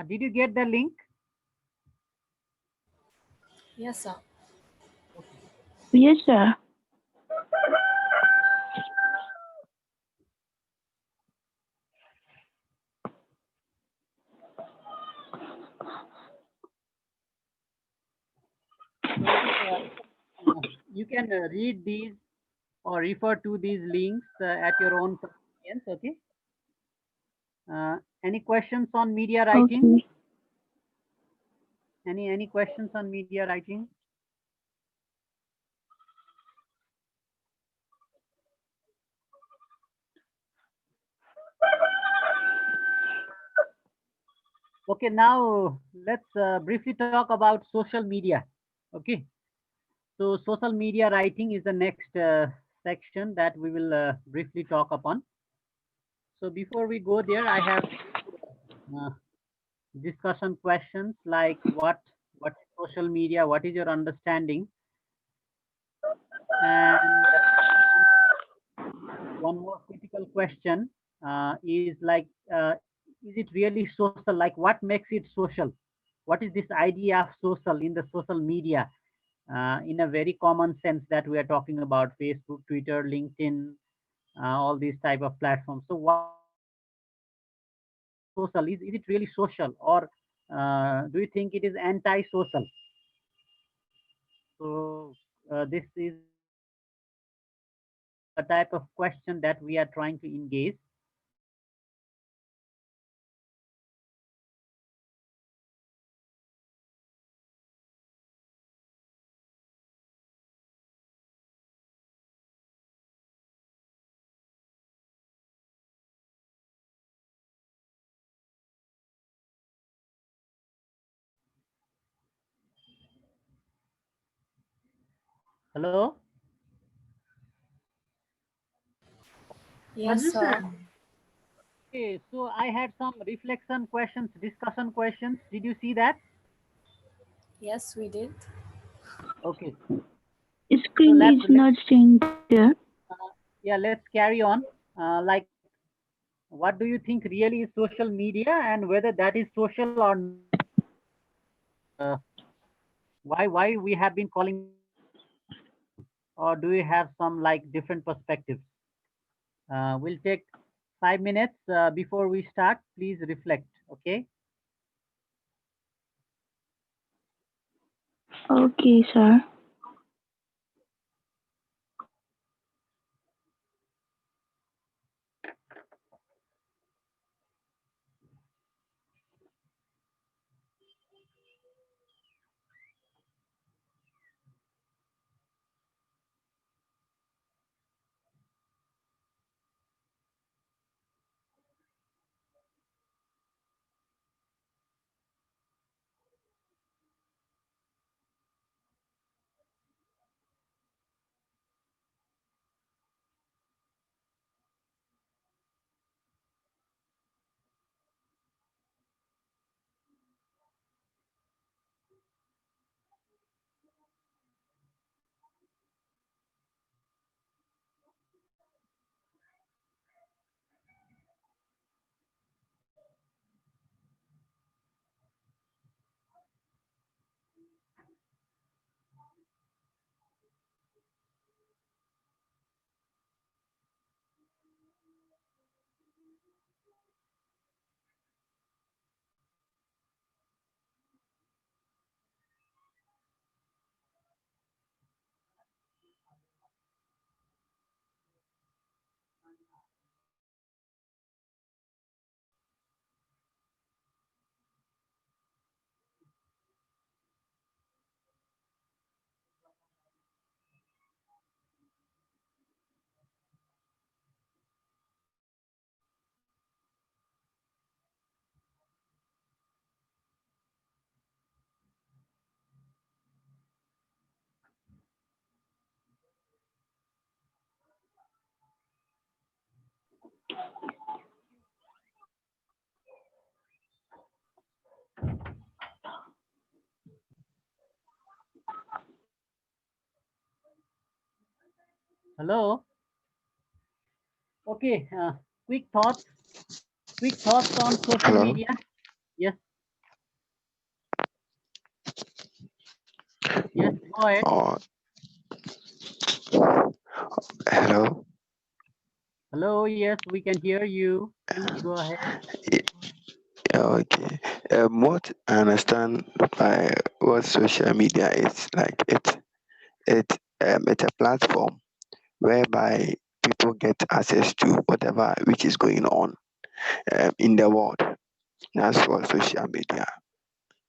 Did you get the link? Yes, sir. Okay. Yes, sir. So you can read these or refer to these links at your own convenience. Okay. Any questions on media writing? Okay. Any questions on media writing? Okay. Now let's briefly talk about social media. Okay. So social media writing is the next section that we will briefly talk upon. So before we go there, I have uh, discussion questions like what is social media, what is your understanding, and one more critical question is like, is it really social? Like, what makes it social? What is this idea of social in the social media in a very common sense that we are talking about Facebook, Twitter, LinkedIn, all these type of platforms? So what makes it social? Is it really social, or do you think it is anti-social? So this is a type of question that we are trying to engage. Hello. Yes, Madhu sir. sir, Okay, so I had some reflection questions, discussion questions. Did you see that? Yes, we did. Okay, so Screen is not staying there. yeah, let's carry on. Like, what do you think really is social media, and whether that is social or not, and why we have been calling that social media, or do you have some like different perspectives? We'll take 5 minutes before we start. Please reflect. Okay. Okay, sir. Hello. Okay. Quick thoughts. Quick thoughts on social Hello. media. Yes. Yes. Go ahead. Oh, hello. Hello. Yes, we can hear you. Please go ahead. Y- Okay. What I understand by what social media is like, it's a platform whereby people get access to whatever which is going on in the world. That's what social media.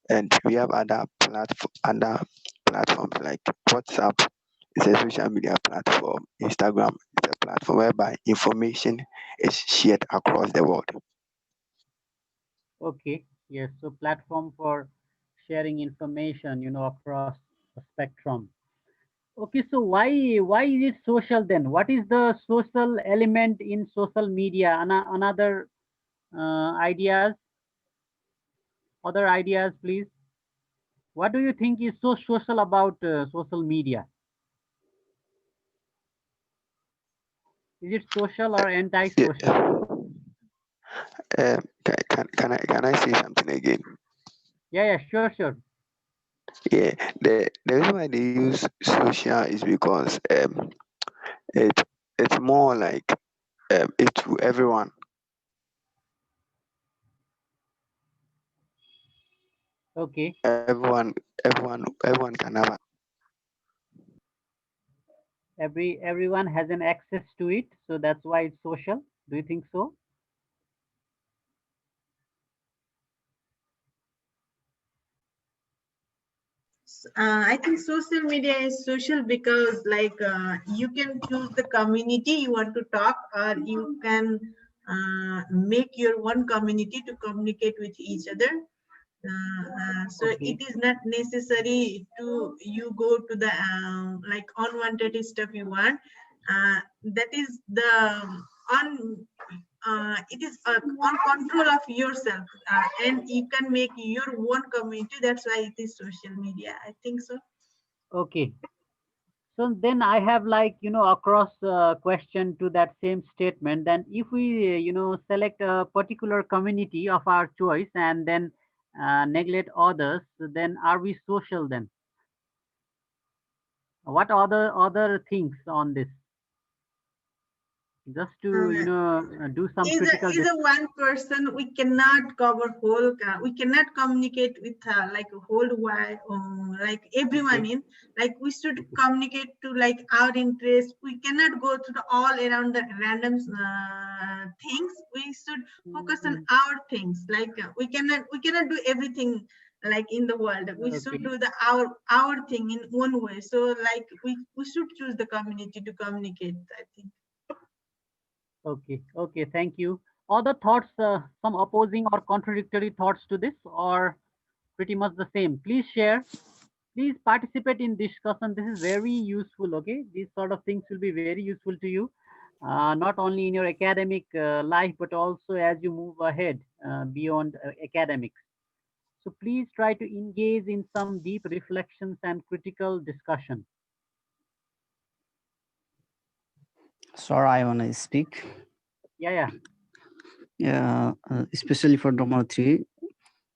And we have other platforms like WhatsApp is a social media platform. Instagram is a platform whereby information is shared across the world. Okay. Yes. So platform for sharing information, across the spectrum. Okay. So why is it social then? What is the social element in social media? Another ideas, other ideas, please. What do you think is so social about social media? Is it social or Yeah. anti-social? Can I say something again? Yeah. Yeah. Sure. Sure. Yeah, the reason why they use social is because it it's more like it's to everyone. Okay. Everyone can have. Everyone has an access to it, so that's why it's social. Do you think so? I think social media is social because you can choose the community you want to talk, or you can make your one community to communicate with each other. So Okay. it is not necessary to you go to the like unwanted stuff you want. That is the on it is on control of yourself, and you can make your own community. That's why it is social media, I think so. Okay. So then I have like, across question to that same statement. Then if we, select a particular community of our choice and then neglect others, then are we social then? What other things on this? Just to, uh, do some is a critical is a one person we cannot cover whole, we cannot communicate with like a whole wide, like everyone Okay. in, like we should communicate to like our interest. We cannot go to the all around the random things. We should focus on Mhm. our things, like we cannot do everything like in the world. We should Okay. do the our thing in one way. So like we should choose the community to communicate, I think. Okay. Okay. Thank you. Other thoughts, some opposing or contradictory thoughts to this, or pretty much the same? Please share. Please participate in discussion. This is very useful. Okay, these sort of things will be very useful to you, not only in your academic life but also as you move ahead beyond academics. So please try to engage in some deep reflections and critical discussion. Sir, I want to speak. Yeah, yeah. Yeah, especially for drama three.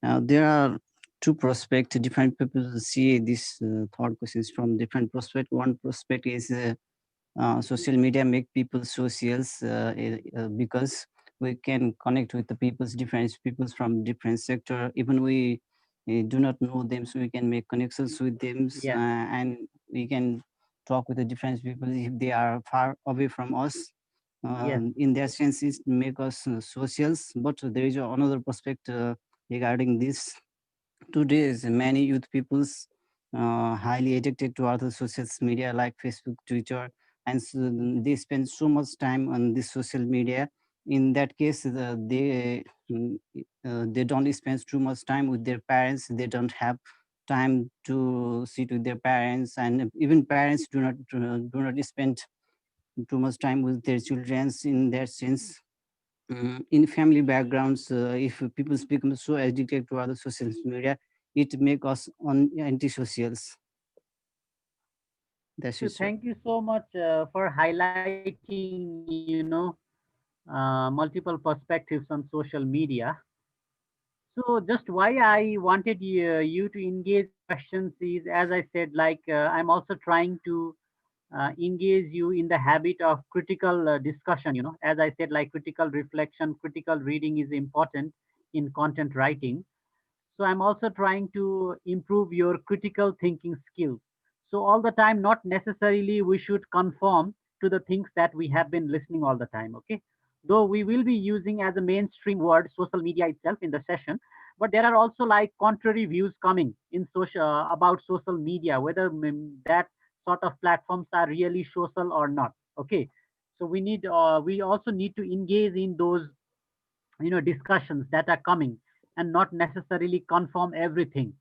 There are two perspectives. Different people see this thought questions from different perspective. One perspective is social media make people socials because we can connect with the peoples from different sector. Even we do not know them, so we can make connections with them, Yeah. and we can talk with the different people if they are far away from us. Yes. In that sense, it make us socials. But there is another perspective regarding this. Today's many youth peoples highly addicted to other social media like Facebook, Twitter, and so they spend so much time on this social media. In that case, they don't spend too much time with their parents. They don't have time to sit with their parents, and even parents do not spend too much time with their children. In that sense, in family backgrounds, if people become so addicted to other social media, it make us antisocials. That's it, sir. Thank you so much for highlighting, multiple perspectives on social media. So just why I wanted you to engage in questions is, as I said, like I'm also trying to engage you in the habit of critical discussion. As I said, like critical reflection, critical reading is important in content writing. So I'm also trying to improve your critical thinking skills. So all the time, not necessarily we should conform to the things that we have been listening all the time. Okay. Though we will be using as a mainstream word social media itself in the session, but there are also like contrary views coming in social about social media, whether that sort of platforms are really social or not. Okay. So we also need to engage in those discussions that are coming and not necessarily conform everything.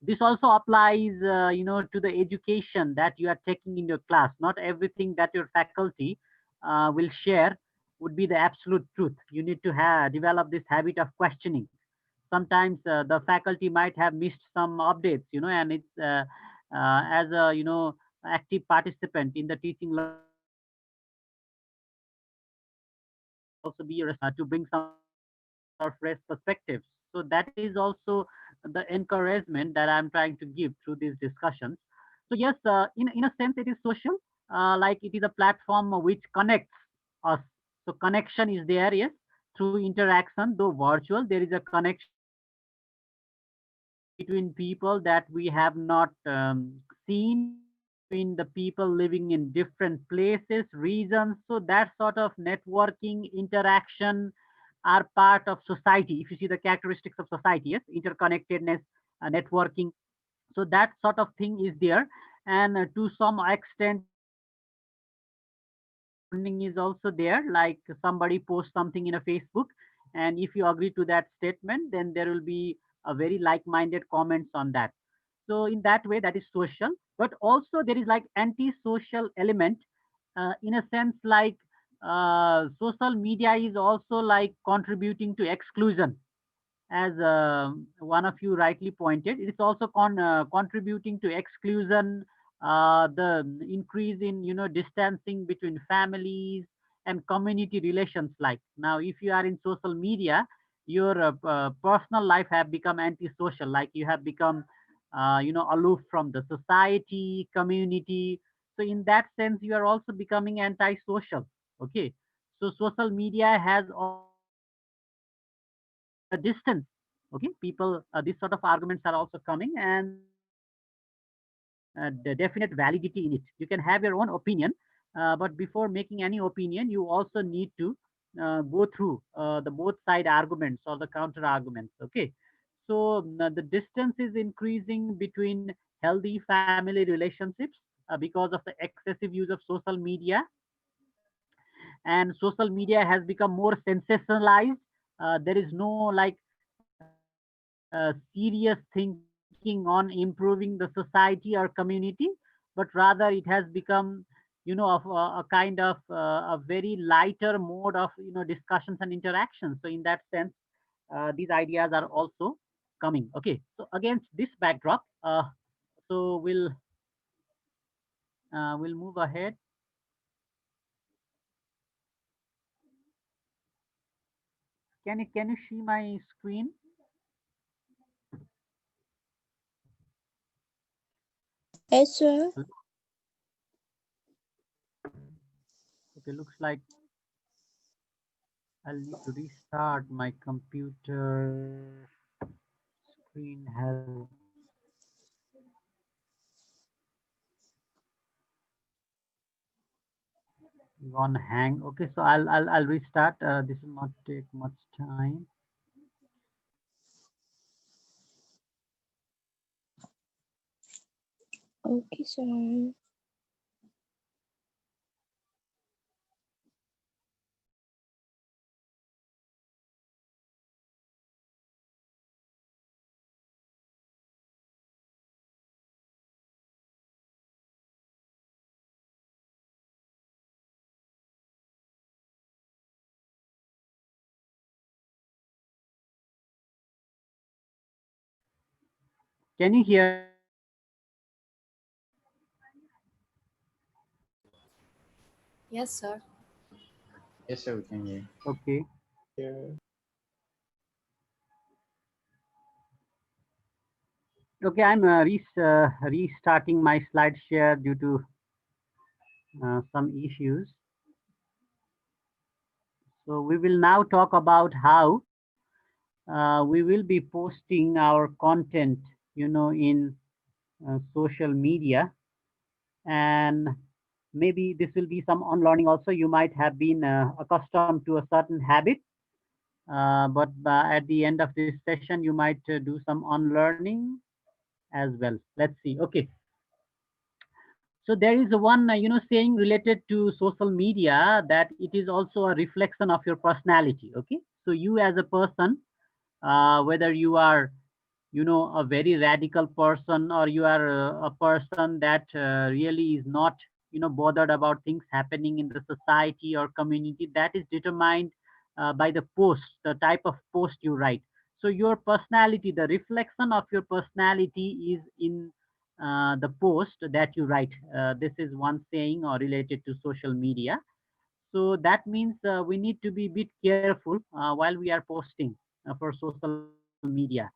This also applies to the education that you are taking in your class. Not everything that your faculty will share would be the absolute truth. You need to develop this habit of questioning. Sometimes the faculty might have missed some updates, and it's as a active participant in the teaching learning process, it will also be your responsibility to bring some fresh perspectives. So that is also the encouragement that I'm trying to give through these discussions. So yes, in a sense, it is social, like it is a platform which connects us. So connection is there, yes, through interaction, though virtual, there is a connection between people that we have not seen or between the people living in different places, regions. So that sort of networking, interaction are part of society. If you see the characteristics of society, yes, interconnectedness, networking. So that sort of thing is there. And to some extent, bonding is also there. Like somebody posts something in a Facebook, and if you agree to that statement, then there will be a very like-minded comments on that. So in that way, that is social. But also there is like anti-social element, in a sense, like social media is also like contributing to exclusion, as one of you rightly pointed. It is also contributing to exclusion, the increase in distancing between families and community relations. Like now, if you are in social media, your personal life have become antisocial. Like you have become, aloof from the society, community. So in that sense, you are also becoming antisocial. Okay, so social media has also created a distance. Okay, people, these sort of arguments are also coming, and there is the definite validity in it. You can have your own opinion, but before making any opinion, you also need to go through the both side arguments or the counter arguments. Okay, so the distance is increasing between healthy family relationships because of the excessive use of social media, and social media has become more sensationalized. There is no like serious thinking on improving the society or community, but rather it has become, of a kind of a very lighter mode of discussions and interactions. So in that sense, these ideas are also coming. Okay, so against this backdrop, so we'll move ahead. Can you see my screen? Yes, sir. Okay, looks like I'll need to restart my computer. Screen has gone hang. Okay, so I'll restart. This will not take much time. Okay, sir. Can you hear me? Yes, sir. Yes, sir, we can hear. Okay. Okay, I'm restarting my slide share due to some issues. So we will now talk about how we will be posting our content, in social media, and maybe this will be some unlearning also. You might have been accustomed to a certain habit, but at the end of this session, you might do some unlearning as well. Let's see. Okay. So there is one, saying related to social media, that it is also a reflection of your personality. Okay. So you as a person, whether you are, a very radical person, or you are a person that really is not, bothered about things happening in the society or community, that is determined by the post, the type of post you write. So your personality, the reflection of your personality is in the post that you write. This is one saying or related to social media. So that means we need to be a bit careful while we are posting for social media.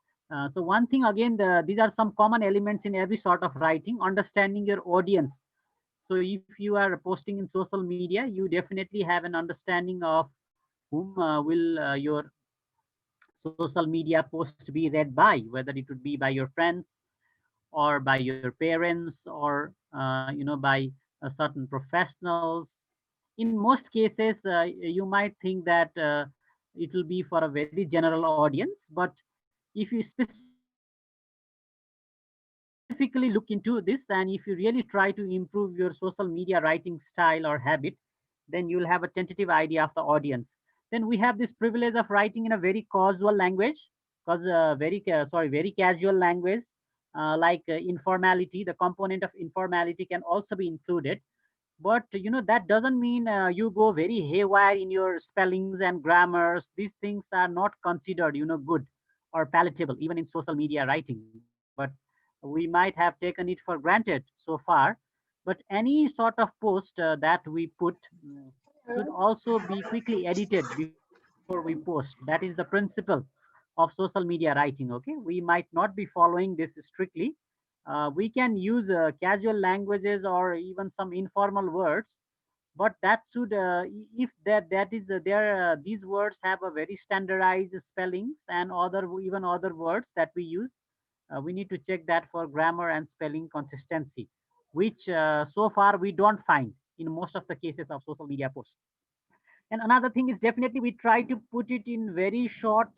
So one thing again, these are some common elements in every sort of writing. Understanding your audience. So if you are posting in social media, you definitely have an understanding of whom will your social media post be read by, whether it would be by your friends or by your parents, or by certain professionals. In most cases, you might think that it will be for a very general audience, but if you specifically look into this, and if you really try to improve your social media writing style or habit, then you'll have a tentative idea of the audience. Then we have this privilege of writing in a very casual language, because very casual language, like informality. The component of informality can also be included, but that doesn't mean you go very haywire in your spellings and grammars. These things are not considered good or palatable even in social media writing, but we might have taken it for granted so far. But any sort of post that we put should also be quickly edited before we post. That is the principle of social media writing. Okay, we might not be following this strictly. We can use casual languages or even some informal words, but that should if that is there these words have a very standardized spellings, and even other words that we use, we need to check that for grammar and spelling consistency, which so far we don't find in most of the cases of social media posts. And another thing is, definitely we try to put it in very short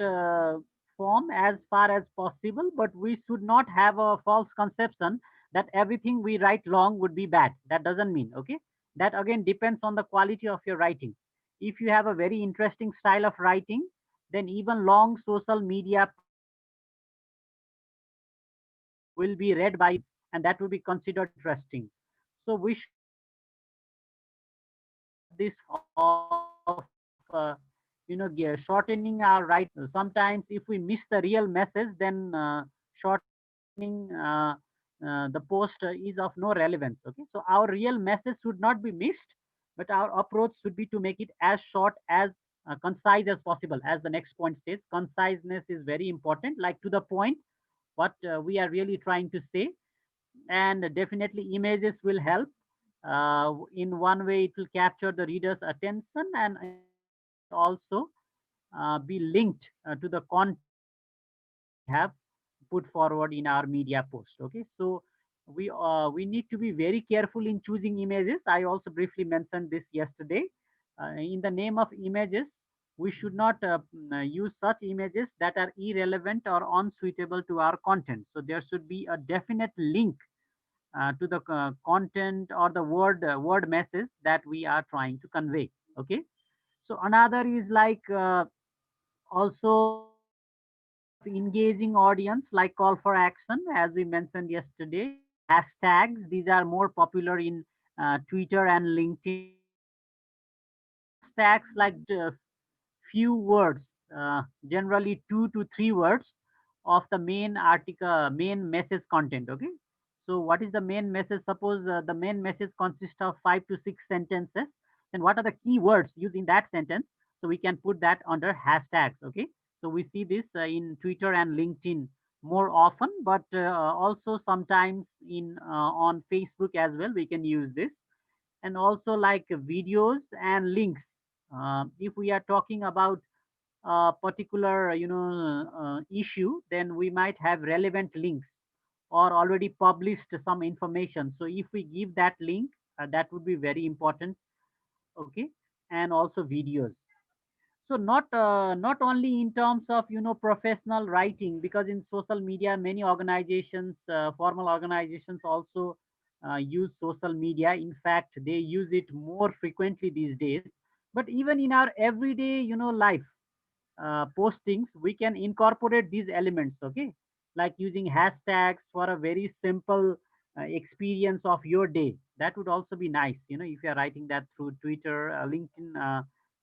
form as far as possible, but we should not have a false conception that everything we write long would be bad. That doesn't mean, okay? That again depends on the quality of your writing. If you have a very interesting style of writing, then even long social media posts will be read by, and that will be considered interesting. So we should this of shortening our writing. Sometimes if we miss the real message, then shortening the post is of no relevance. Okay, so our real message should not be missed, but our approach should be to make it as short as concise as possible. As the next point says, conciseness is very important, like to the point what we are really trying to say. And definitely images will help. In one way, it will capture the reader's attention, and in other way, it will also be linked to the content that we have put forward in our media post. Okay, so we need to be very careful in choosing images. I also briefly mentioned this yesterday. In the name of images, we should not use such images that are irrelevant or unsuitable to our content. So there should be a definite link to the content or the word message that we are trying to convey. Okay, so another is like also in case of engaging audience, like call for action, as we mentioned yesterday, using hashtags. These are more popular in Twitter and LinkedIn. Hashtags like few words, generally 2 to 3 words of the main article, main message content. Okay. So what is the main message? Suppose the main message consists of 5 to 6 sentences. Then what are the key words used in that sentence? So we can put that under hashtags. Okay. So we see this in Twitter and LinkedIn more often, but also sometimes in on Facebook as well. We can use this, and also like videos and links. If we are talking about a particular issue, then we might have relevant links or already published some information. So if we give that link, that would be very important. Okay, and also videos. So not only in terms of professional writing, because in social media many organizations, formal organizations also use social media. In fact, they use it more frequently these days. But even in our everyday life postings, we can incorporate these elements. Okay, like using hashtags for a very simple experience of your day. That would also be nice, if you're writing that through Twitter.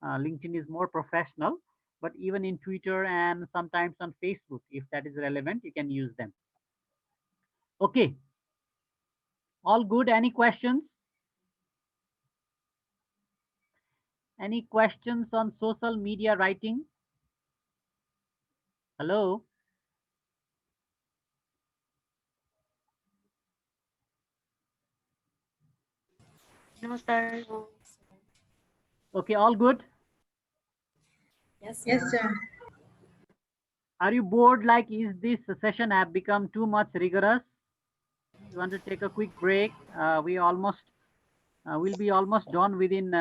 LinkedIn is more professional, but even in Twitter and sometimes on Facebook, if that is relevant, you can use them. Okay, all good. Any questions? Any questions on social media writing? Hello? No, sir. Okay, all good. Yes, Yes, sir. sir. Are you bored? Like, is this session have become too much rigorous? You want to take a quick break? We almost will be almost done within.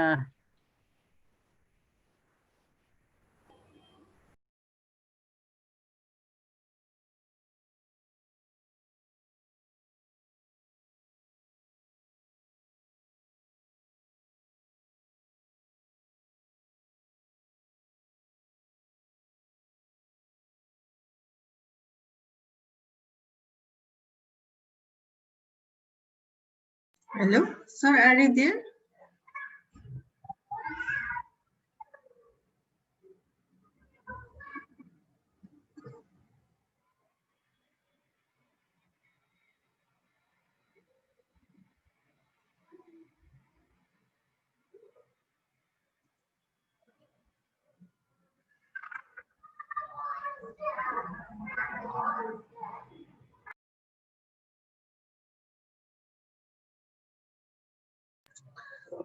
Hello, sir, are you there?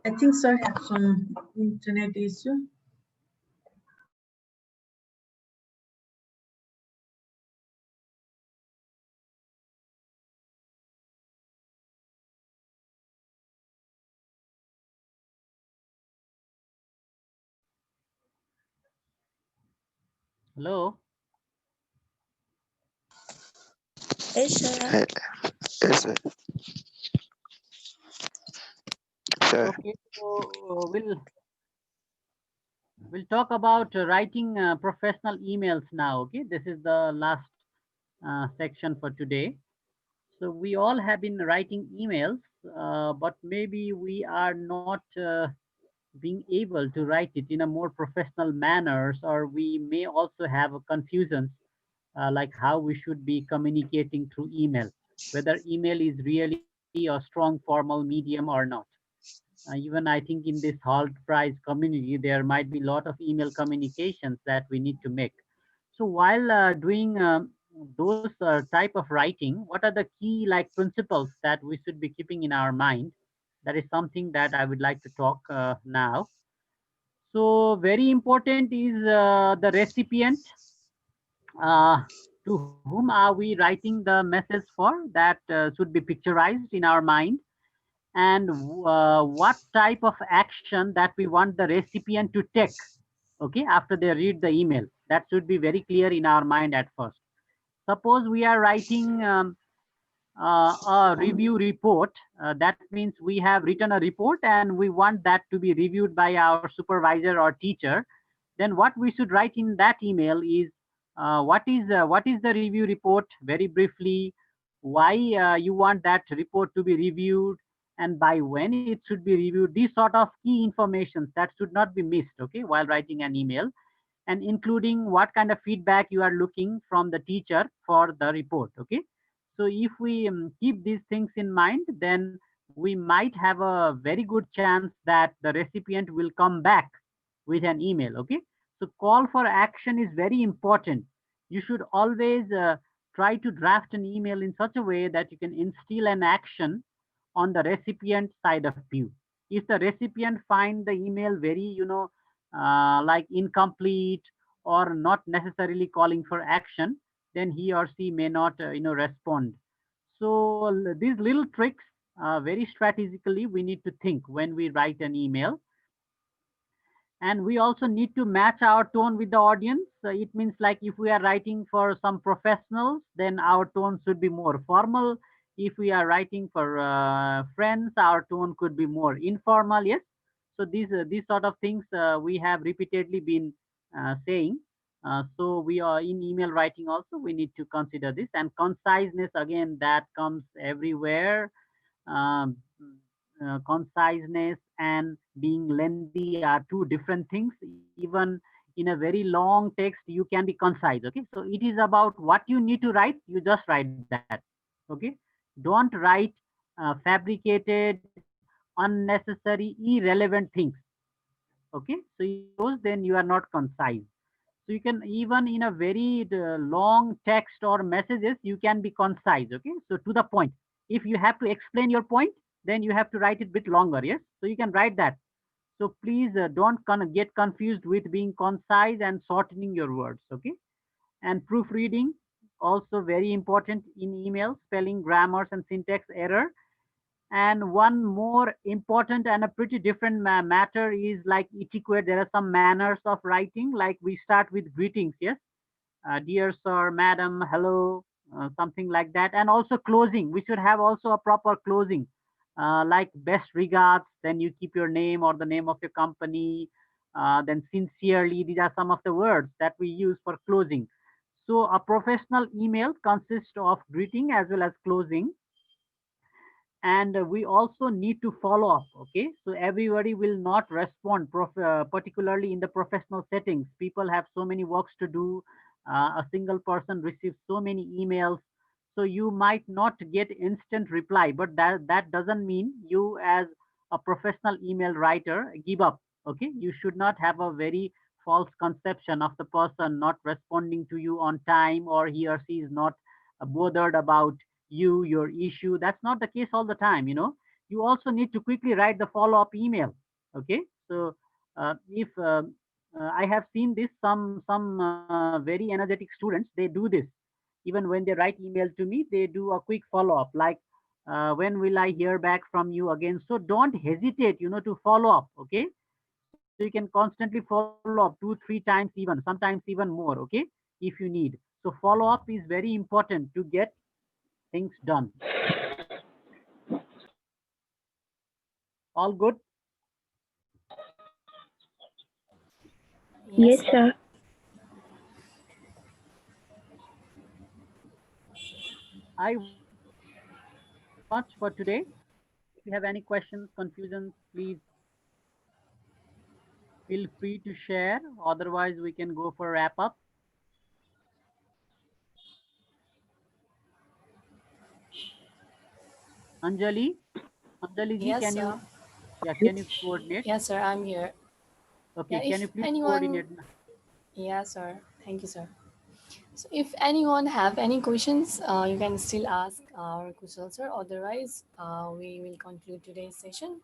I think sir have some internet issue. Hello. Yes, sir. Yes, sir. Sir. Okay, so we'll talk about writing professional emails now. Okay, this is the last section for today. So we all have been writing emails, but maybe we are not being able to write it in a more professional manners, or we may also have a confusions like how we should be communicating through email, whether email is really a strong formal medium or not. Even I think in this Hultprize community, there might be a lot of email communications that we need to make. So while doing those type of writing, what are the key like principles that we should be keeping in our mind? That is something that I would like to talk now. So very important is the recipient. Uh, to whom are we writing the message for? That should be picturized in our mind, and what type of action that we want the recipient to take, okay, after they read the email. That should be very clear in our mind at first. Suppose we are writing a review report. That means we have written a report and we want that to be reviewed by our supervisor or teacher. Then what we should write in that email is what is the review report, very briefly, why you want that report to be reviewed, and by when it should be reviewed. These sort of key informations that should not be missed, okay, while writing an email, and including what kind of feedback you are looking from the teacher for the report, okay. So if we keep these things in mind, then we might have a very good chance that the recipient will come back with an email, okay. So call for action is very important. You should always try to draft an email in such a way that you can instill an action on the recipient side of view. If the recipient find the email very, like incomplete or not necessarily calling for action, then he or she may not, respond. So these little tricks, very strategically, we need to think when we write an email. And we also need to match our tone with the audience. It means like if we are writing for some professionals, then our tone should be more formal. If we are writing for friends, our tone could be more informal. Yes. So these sort of things we have repeatedly been saying. So we are in email writing also. We need to consider this, and conciseness again, that comes everywhere. um, Conciseness and being lengthy are two different things. Even in a very long text, you can be concise. Okay, so it is about what you need to write. You just write that. Okay, don't write fabricated, unnecessary, irrelevant things. Okay, so if you write those, then you are not concise. So you can, even in a very long text or messages, you can be concise. Okay, so to the point. If you have to explain your point, then you have to write it bit longer. Yes, so you can write that. So please don't get confused with being concise and shortening your words. Okay, and proofreading also very important in email, spelling, grammars, and syntax error. And one more important and a pretty different matter is like etiquette. There are some manners of writing, like we start with greetings, yes, dear sir, madam, hello, something like that. And also closing, we should have also a proper closing, like best regards, then you keep your name or the name of your company, then sincerely. These are some of the words that we use for closing. So a professional email consists of greeting as well as closing, and we also need to follow up. Okay, so everybody will not respond particularly in the professional settings. People have so many works to do. A single person receives so many emails, so you might not get instant reply, but that doesn't mean you as a professional email writer give up. Okay, you should not have a very false conception of the person not responding to you on time, or he or she is not bothered about your issue. That's not the case all the time. You also need to quickly write the follow-up email. Okay, so if I have seen this, some very energetic students, they do this. Even when they write email to me, they do a quick follow-up, like when will I hear back from you again. So don't hesitate, to follow up. Okay, so you can constantly follow up 2-3 times, even sometimes even more. Okay, if you need. So follow up is very important to get things done. All good? Yes, Yes, sir. sir. I would like to say thank you very much for today. If you have any questions, confusions, please feel free to share. Otherwise, we can go for wrap up. Anjali, Anjali ji, Yes, sir. can you coordinate? Yes, sir. I'm here. Okay, Yeah, can you if please anyone, coordinate? yeah, sir. Thank you, sir. So, if anyone have any questions, you can still ask our Kushal sir. Otherwise, we will conclude today's session.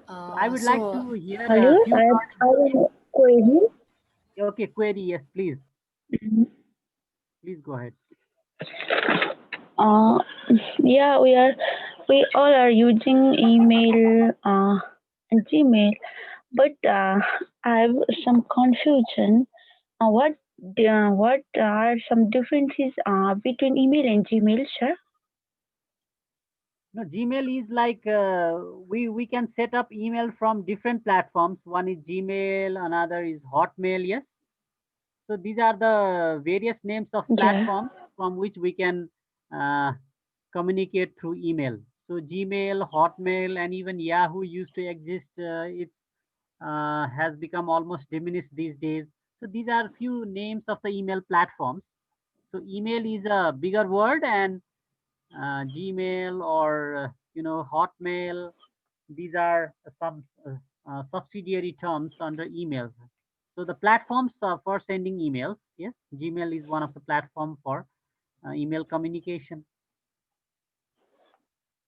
So I would like So, to hear a Hello, few I thoughts. have a query. Okay, query, yes, please. Mhm. Please go ahead. Uh, yeah, we all are using email, and Gmail, but I have some confusion. What are some differences between email and Gmail, sir? No, Gmail is like we can set up email from different platforms. One is Gmail, another is Hotmail. Yes, so these are the various names of Yeah. platforms from which we can uh, communicate through email. So Gmail, Hotmail, and even Yahoo used to exist. It has become almost diminished these days. So these are few names of the email platforms. So email is a bigger word, and Gmail or Hotmail. These are some subsidiary terms under email. So the platforms for sending emails, yes, Gmail is one of the platform for email communication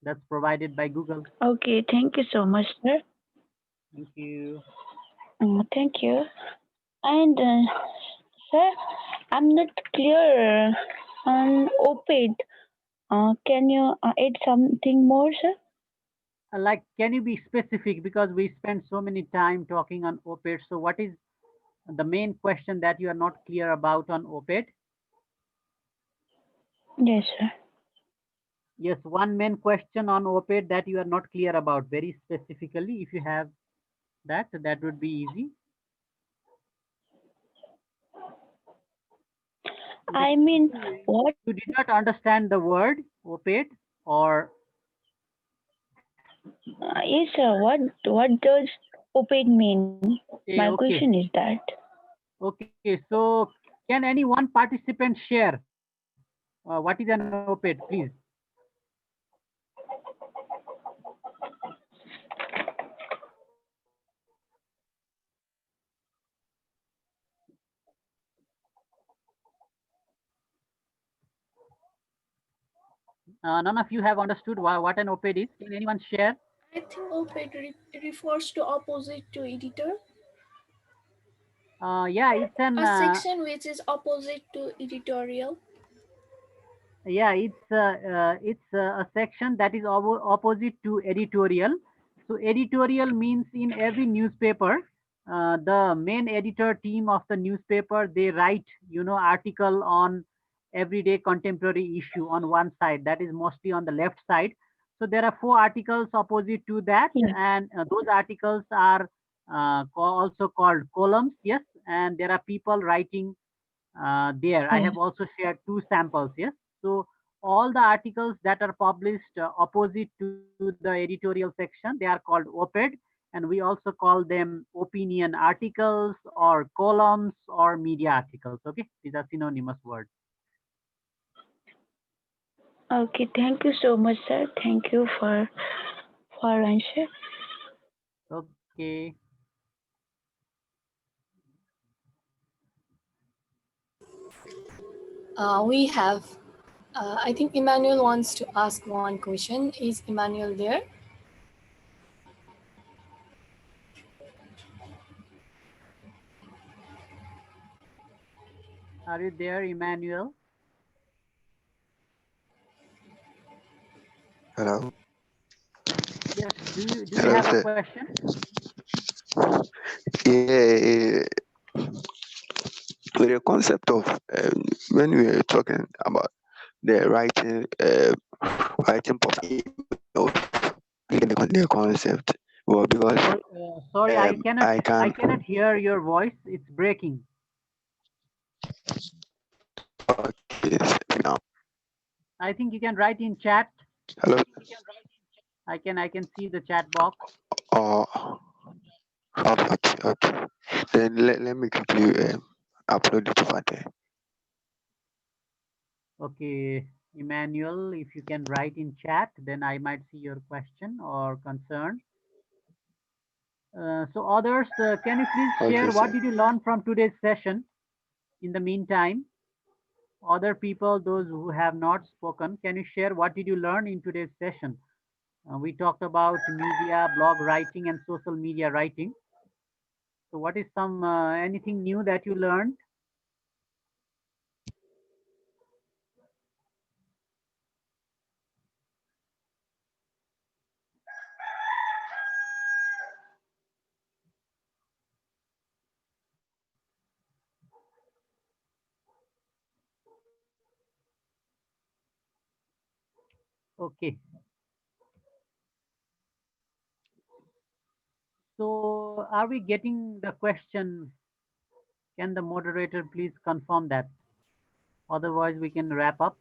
that's provided by Google. Okay, thank you so much, sir. Thank you. Thank you. And sir, I'm not clear on OPED. Can you add something more, sir? Like, can you be specific, because we spend so many time talking on OPED? So what is the main question that you are not clear about on OPED? Yes, sir. Yes, one main question on OPED that you are not clear about, very specifically. If you have that, that would be easy. Like, I mean, what? you did not understand the word OPED, or Yes, sir. What does OPED mean? My question is okay, that. okay. So can any one participant share what is an OPED, please? None of you have understood what an OPED is. Can anyone share? I think OPED refers to opposite to editor. Yeah, it's an A section which is opposite to editorial. yeah, it's a section that is opposite to editorial. So editorial means in every newspaper, the main editor team of the newspaper, they write, article on everyday contemporary issue on one side. That is mostly on the left side. So there are four articles opposite to that, Yeah. and those articles are also called columns. Yes, and there are people writing there. I Yeah. have also shared two samples. Yes. So all the articles that are published opposite to the editorial section, they are called op-ed, and we also call them opinion articles or columns or media articles. Okay, these are synonymous words. Okay. Thank you so much, sir. Thank you for answer. Okay. We have, I think Emmanuel wants to ask one question. Is Emmanuel there? Are you there, Emmanuel? Hello, Yes. Do you hello, have a sir. question? Yeah, with the concept of when we were talking about the writing of emails, I get the concept. Well, because Sorry, I I can. cannot hear your voice. It's breaking. Okay, now. I think you can write in chat. Hello. I can see the chat box. Oh, okay, okay. Then let me quickly upload it over there. Okay, Emmanuel, if you can write in chat, then I might see your question or concern. So others, can you please Okay, share what sir. did you learn from today's session? In the meantime, other people, those who have not spoken, can you share what did you learn in today's session? We talked about media, blog writing, and social media writing. So what is some anything new that you learned? Okay. So are we getting the question? Can the moderator please confirm that? Otherwise, we can wrap up.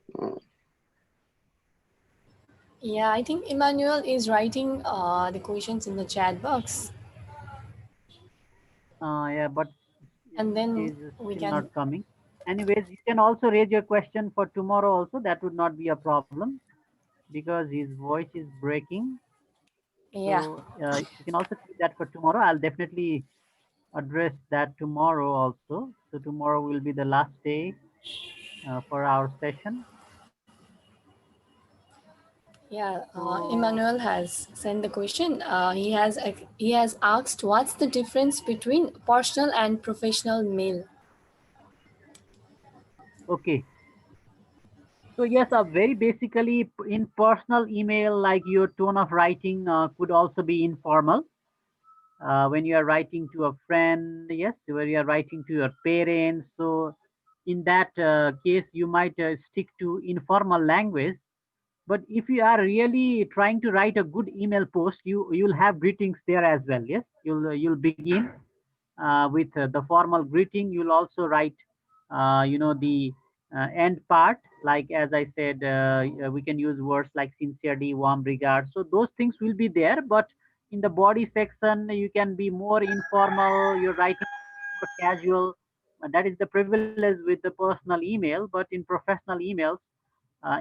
Yeah, I think Emmanuel is writing the questions in the chat box, Yeah, but and it then is we still can. not coming. Anyways, you can also raise your question for tomorrow also. That would not be a problem because his voice is breaking. Yeah, So you can also keep that for tomorrow. I'll definitely address that tomorrow also. So tomorrow will be the last day for our session. yeah. So Emmanuel has sent the question. He has asked what's the difference between personal and professional mail. okay. So yes, very basically in personal email, like your tone of writing could also be informal. When you are writing to a friend, yes, when you are writing to your parents. So in that case, you might stick to informal language. But if you are really trying to write a good email post, you'll have greetings there as well. Yes, you'll begin with the formal greeting. You'll also write, the end part. Like as I said, we can use words like sincerely, warm regards. So those things will be there. But in the body section, you can be more informal. You're writing more casual. That is the privilege with the personal email. But in professional emails,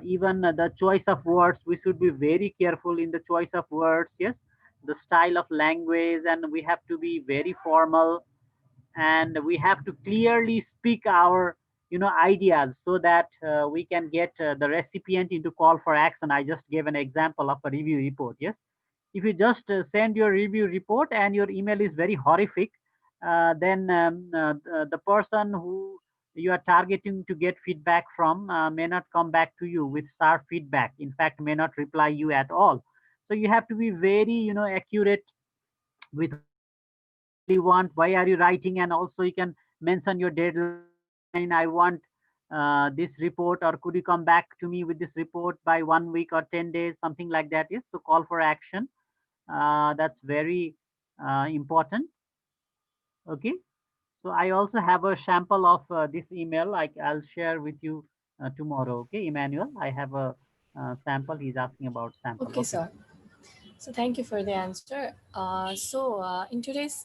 even the choice of words, we should be very careful in the choice of words. Yes, the style of language, and we have to be very formal, and we have to clearly speak our ideas so that we can get the recipient into call for action. I just gave an example of a review report. Yes, if you just send your review report and your email is very horrific, then the person who you are targeting to get feedback from may not come back to you with star feedback. In fact, may not reply you at all. So you have to be very, accurate with what you exactly want. Why are you writing? And also you can mention your deadline. I want this report, or could you come back to me with this report by 1 week or 10 days, something like that. Is so call for action. That's very important. Okay. So I also have a sample of this email. I'll share with you tomorrow. Okay, Emmanuel, I have a sample. He's asking about sample. Okay, Okay. sir. So thank you for the answer. In today's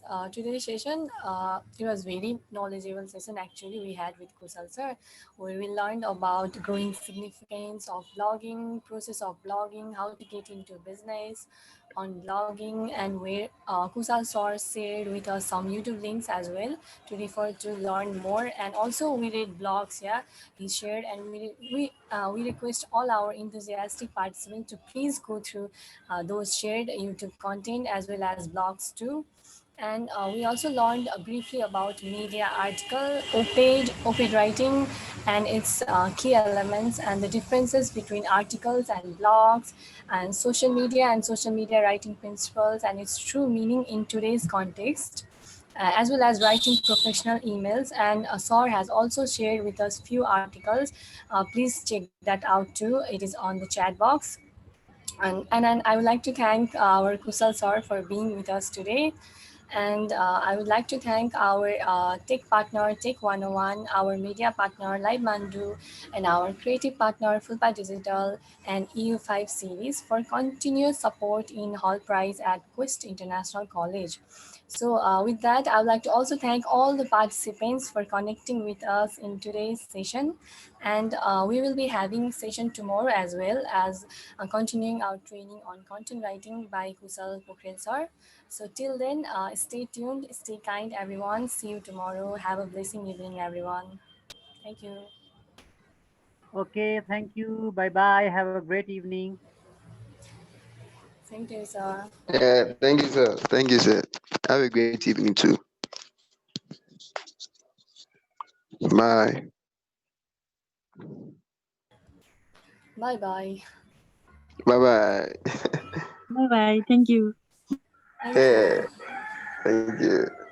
session, it was very knowledgeable session actually we had with Kusal sir, where we learned about growing significance of blogging, process of blogging, how to get into business on blogging, and where Kusal sir shared with us some YouTube links as well to refer to learn more. And also we read blogs. Yeah, he shared, and we request all our enthusiastic participants to please go through those shared YouTube content as well as blogs too. And we also learned briefly about media article, op-ed writing, and its key elements and the differences between articles and blogs, and social media writing principles and its true meaning in today's context, as well as writing professional emails. And Saur has also shared with us few articles. Please check that out too. It is on the chat box. And I would like to thank our Kusal sir for being with us today. And I would like to thank our tech partner, Tech 101, our media partner, Live Mandu, and our creative partner, Fulpa Digital and EU5 series for continuous support in Hultprize at Quest International College. So with that, I would like to also thank all the participants for connecting with us in today's session. And we will be having session tomorrow as well as continuing our training on content writing by Kusal Pokhrel sir. So till then, stay tuned, stay kind, everyone. See you tomorrow. Have a blessing evening, everyone. Thank you. Okay. Thank you. Bye bye. Have a great evening. Thank you, sir. Thank you, sir. Thank you, sir. Have a great evening too. Bye. Bye bye. Bye bye. Bye bye. Thank you. Thank Yeah, you. thank you.